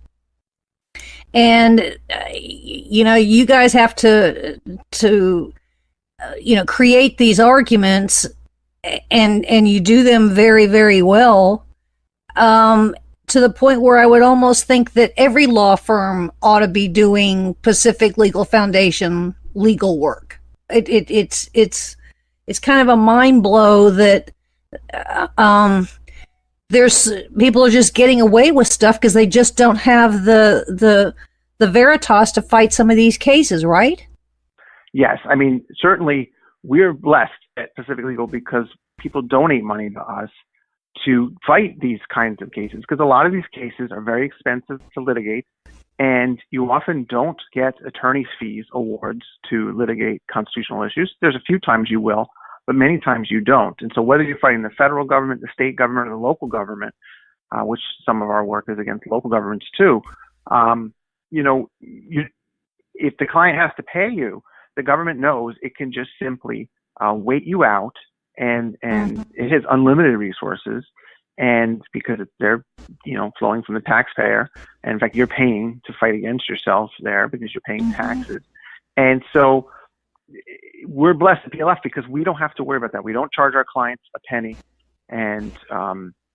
And you guys have to create these arguments, and you do them very, very well, to the point where I would almost think that every law firm ought to be doing Pacific Legal Foundation legal work. It's kind of a mind blow that there's people are just getting away with stuff because they just don't have the veritas to fight some of these cases, right? Yes, I mean, certainly we're blessed at Pacific Legal because people donate money to us to fight these kinds of cases, because a lot of these cases are very expensive to litigate, and you often don't get attorney's fees awards to litigate constitutional issues. There's a few times you will, but many times you don't. And so whether you're fighting the federal government, the state government, or the local government, which some of our work is against local governments too, if the client has to pay you, the government knows it can just simply wait you out, and it has unlimited resources, and because they're flowing from the taxpayer, and in fact you're paying to fight against yourself there because you're paying taxes. And so we're blessed at PLF because we don't have to worry about that. We don't charge our clients a penny, and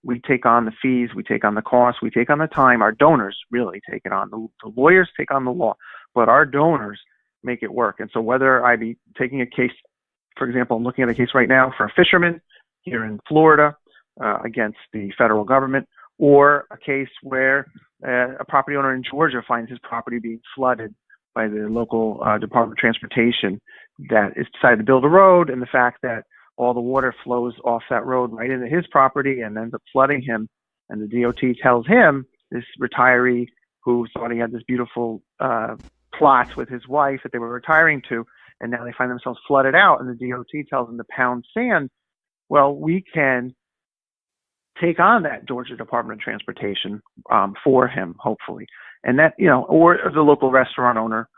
we take on the fees, we take on the costs, we take on the time. Our donors really take it on. The lawyers take on the law, but our donors make it work. And so whether I be taking a case, for example, I'm looking at a case right now for a fisherman here in Florida against the federal government, or a case where a property owner in Georgia finds his property being flooded by the local Department of Transportation that is decided to build a road, and the fact that all the water flows off that road right into his property and ends up flooding him. And the DOT tells him, this retiree who thought he had this beautiful plot with his wife that they were retiring to, and now they find themselves flooded out, and the DOT tells them to pound sand. Well, we can take on that Georgia Department of Transportation for him, hopefully. And that, or the local restaurant owner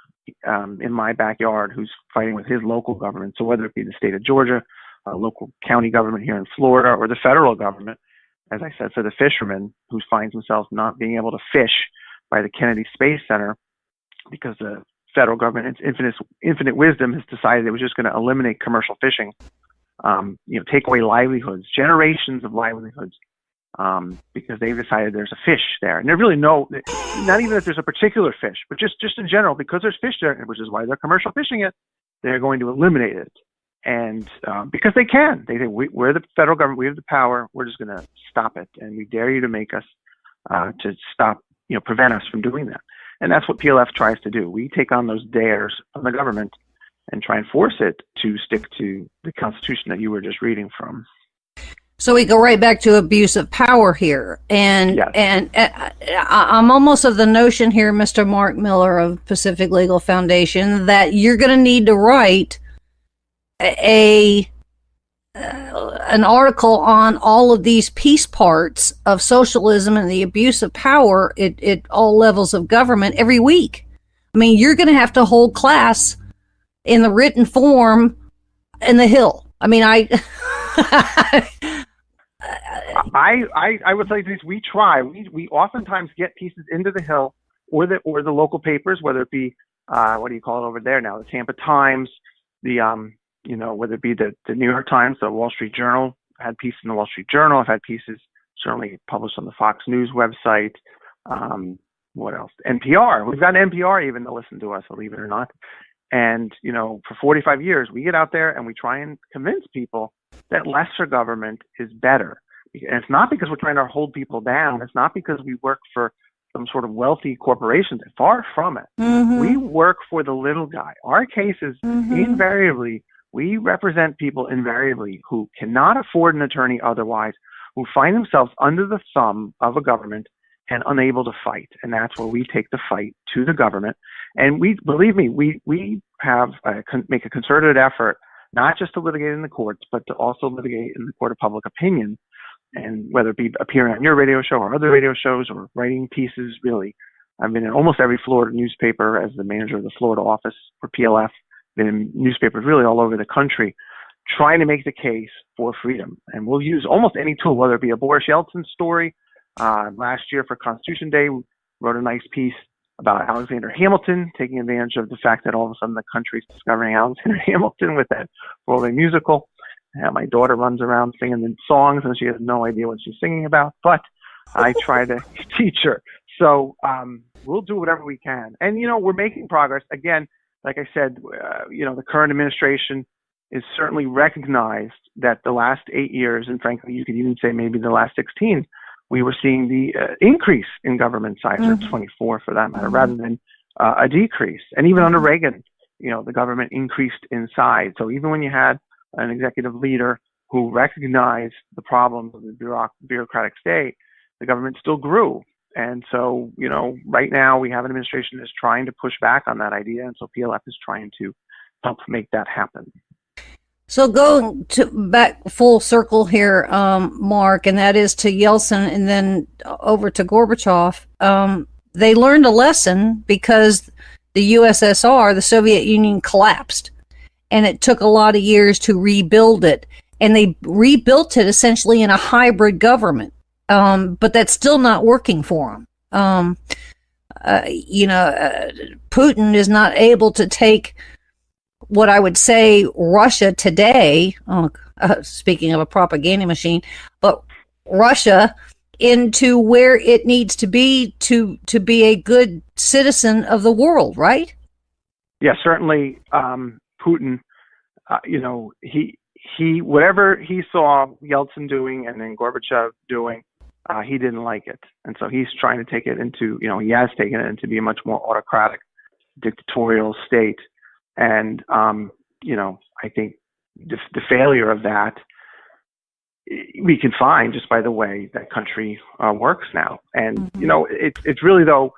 in my backyard who's fighting with his local government. So whether it be the state of Georgia, local county government here in Florida, or the federal government, as I said, for the fisherman who finds himself not being able to fish by the Kennedy Space Center because the federal government, in its infinite wisdom, has decided it was just going to eliminate commercial fishing, take away livelihoods, generations of livelihoods, because they've decided there's a fish there. And they really know, not even that there's a particular fish, but just in general, because there's fish there, which is why they're commercial fishing it, they're going to eliminate it. And because they can. They say, we're the federal government, we have the power, we're just going to stop it. And we dare you to make us, to stop, prevent us from doing that. And that's what PLF tries to do. We take on those dares from the government and try and force it to stick to the Constitution that you were just reading from. So we go right back to abuse of power here, and Yes. and I'm almost of the notion here, Mr. Mark Miller of Pacific Legal Foundation, that you're going to need to write an article on all of these piece parts of socialism and the abuse of power at all levels of government every week. I mean, you're going to have to hold class in the written form in the Hill. I mean, I would say this: we try. We oftentimes get pieces into the Hill or the local papers, whether it be what do you call it over there now, the Tampa Times, the whether it be the New York Times, the Wall Street Journal. I had pieces in the Wall Street Journal. I've had pieces certainly published on the Fox News website. What else? NPR. We've got NPR even to listen to us, believe it or not. And for 45 years, we get out there and we try and convince people that lesser government is better. And it's not because we're trying to hold people down. It's not because we work for some sort of wealthy corporations. Far from it. Mm-hmm. We work for the little guy. Our cases, invariably, we represent people invariably who cannot afford an attorney otherwise, who find themselves under the thumb of a government and unable to fight. And that's where we take the fight to the government. And we have make a concerted effort, not just to litigate in the courts, but to also litigate in the court of public opinion. And whether it be appearing on your radio show or other radio shows or writing pieces, really. I've been in almost every Florida newspaper as the manager of the Florida office for PLF, been in newspapers really all over the country, trying to make the case for freedom. And we'll use almost any tool, whether it be a Boris Yeltsin story. Last year for Constitution Day, we wrote a nice piece about Alexander Hamilton, taking advantage of the fact that all of a sudden the country's discovering Alexander Hamilton with that Broadway musical. My daughter runs around singing the songs, and she has no idea what she's singing about, but I try to teach her. So we'll do whatever we can. And, we're making progress. Again, like I said, the current administration is certainly recognized that the last 8 years, and frankly, you could even say maybe the last 16, we were seeing the increase in government size, or 24 for that matter, rather than a decrease. And even under Reagan, the government increased in size. So even when you had an executive leader who recognized the problems of the bureaucratic state, the government still grew. And so, right now we have an administration that's trying to push back on that idea. And so PLF is trying to help make that happen. So going back full circle here, Mark, and that is to Yeltsin and then over to Gorbachev. They learned a lesson because the USSR, the Soviet Union, collapsed. And it took a lot of years to rebuild it. And they rebuilt it essentially in a hybrid government. But that's still not working for them. Putin is not able to take what I would say Russia today, speaking of a propaganda machine, but Russia into where it needs to be a good citizen of the world, right? Yeah, certainly. Putin, he whatever he saw Yeltsin doing and then Gorbachev doing, he didn't like it, and so he's trying to take it into, he has taken it into be a much more autocratic, dictatorial state, and I think the failure of that we can find just by the way that country works now, and it's really, though,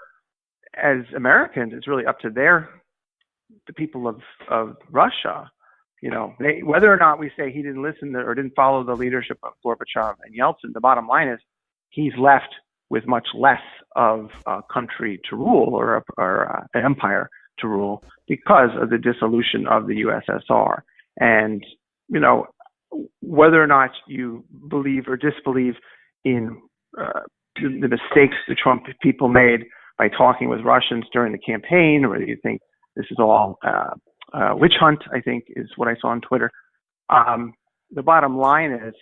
as Americans, it's really up to the people of Russia, whether or not we say he didn't listen or didn't follow the leadership of Gorbachev and Yeltsin, the bottom line is he's left with much less of a country to rule or an empire to rule because of the dissolution of the USSR. And, whether or not you believe or disbelieve in the mistakes the Trump people made by talking with Russians during the campaign, or whether you think this is all witch hunt, I think is what I saw on Twitter. The bottom line is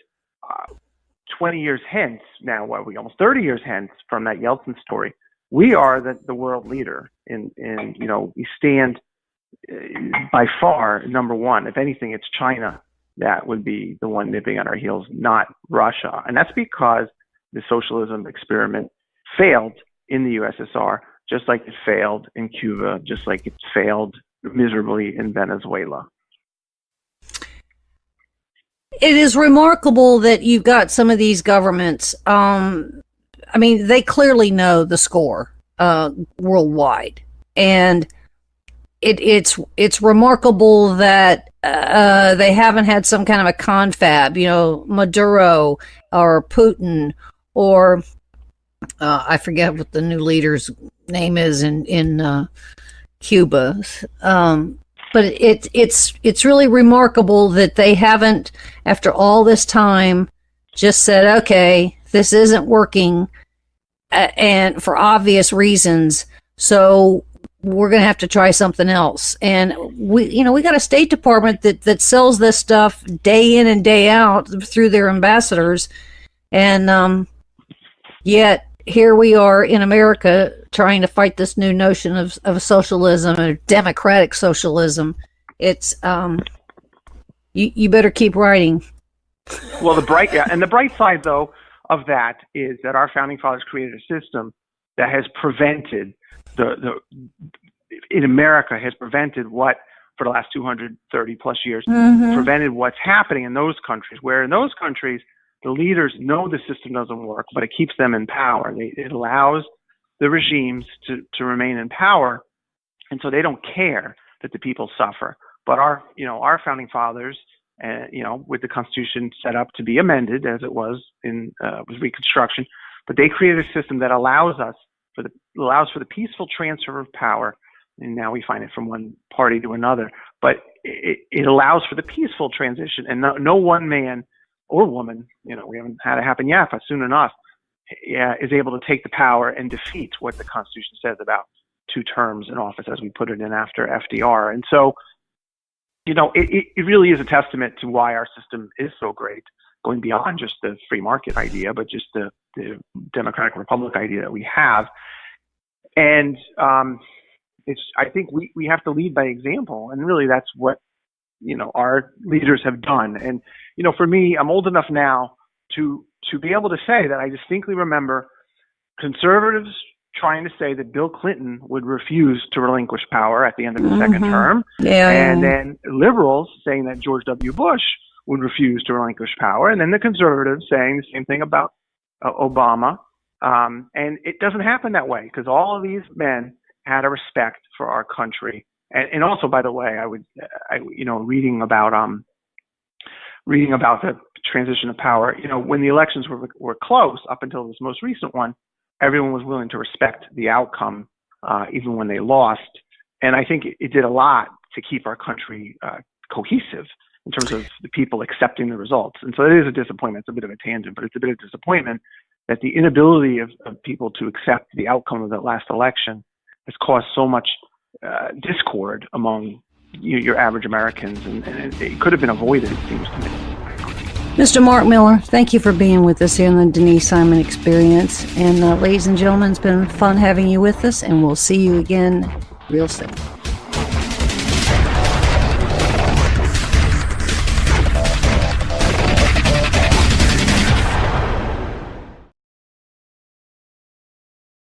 20 years hence, now what are we, almost 30 years hence from that Yeltsin story, we are the world leader in we stand by far number one. If anything, it's China that would be the one nipping at our heels, not Russia. And that's because the socialism experiment failed in the USSR, just like it failed in Cuba, just like it failed miserably in Venezuela. it is remarkable that you've got some of these governments. I mean, they clearly know the score worldwide, and it's remarkable that they haven't had some kind of a confab, Maduro or Putin or I forget what the new leader's name is in Cuba. But it's really remarkable that they haven't, after all this time, just said, okay, this isn't working, and for obvious reasons, so we're going to have to try something else. And we got a State Department that sells this stuff day in and day out through their ambassadors, and yet here we are in America trying to fight this new notion of socialism and democratic socialism. It's you better keep writing. Well, the bright side though of that is that our founding fathers created a system that has prevented in America has prevented what for the last 230 plus years prevented what's happening in those countries, where in those countries the leaders know the system doesn't work, but it keeps them in power. It allows the regimes to remain in power, and so they don't care that the people suffer. But our founding fathers, with the Constitution set up to be amended as it was in Reconstruction, but they created a system that allows for the peaceful transfer of power. And now we find it from one party to another, but it allows for the peaceful transition, and no one man or woman, we haven't had it happen yet, but soon enough, is able to take the power and defeat what the Constitution says about 2 terms in office, as we put it in after FDR. And so, it really is a testament to why our system is so great, going beyond just the free market idea, but just the democratic republic idea that we have. And I think we have to lead by example, and really that's what our leaders have done. And for me, I'm old enough now to be able to say that I distinctly remember conservatives trying to say that Bill Clinton would refuse to relinquish power at the end of his second term, and then liberals saying that George W. Bush would refuse to relinquish power, and then the conservatives saying the same thing about Obama. And it doesn't happen that way, because all of these men had a respect for our country. And also, by the way, reading about the transition of power, when the elections were close up until this most recent one, everyone was willing to respect the outcome, even when they lost. And I think it did a lot to keep our country cohesive in terms of the people accepting the results. And so it is a disappointment. It's a bit of a tangent, but it's a bit of disappointment that the inability of people to accept the outcome of that last election has caused so much discord among your average Americans, and it could have been avoided, it seems to me. Mr. Mark Miller, thank you for being with us here on the Denise Simon Experience. And ladies and gentlemen, it's been fun having you with us, and we'll see you again real soon.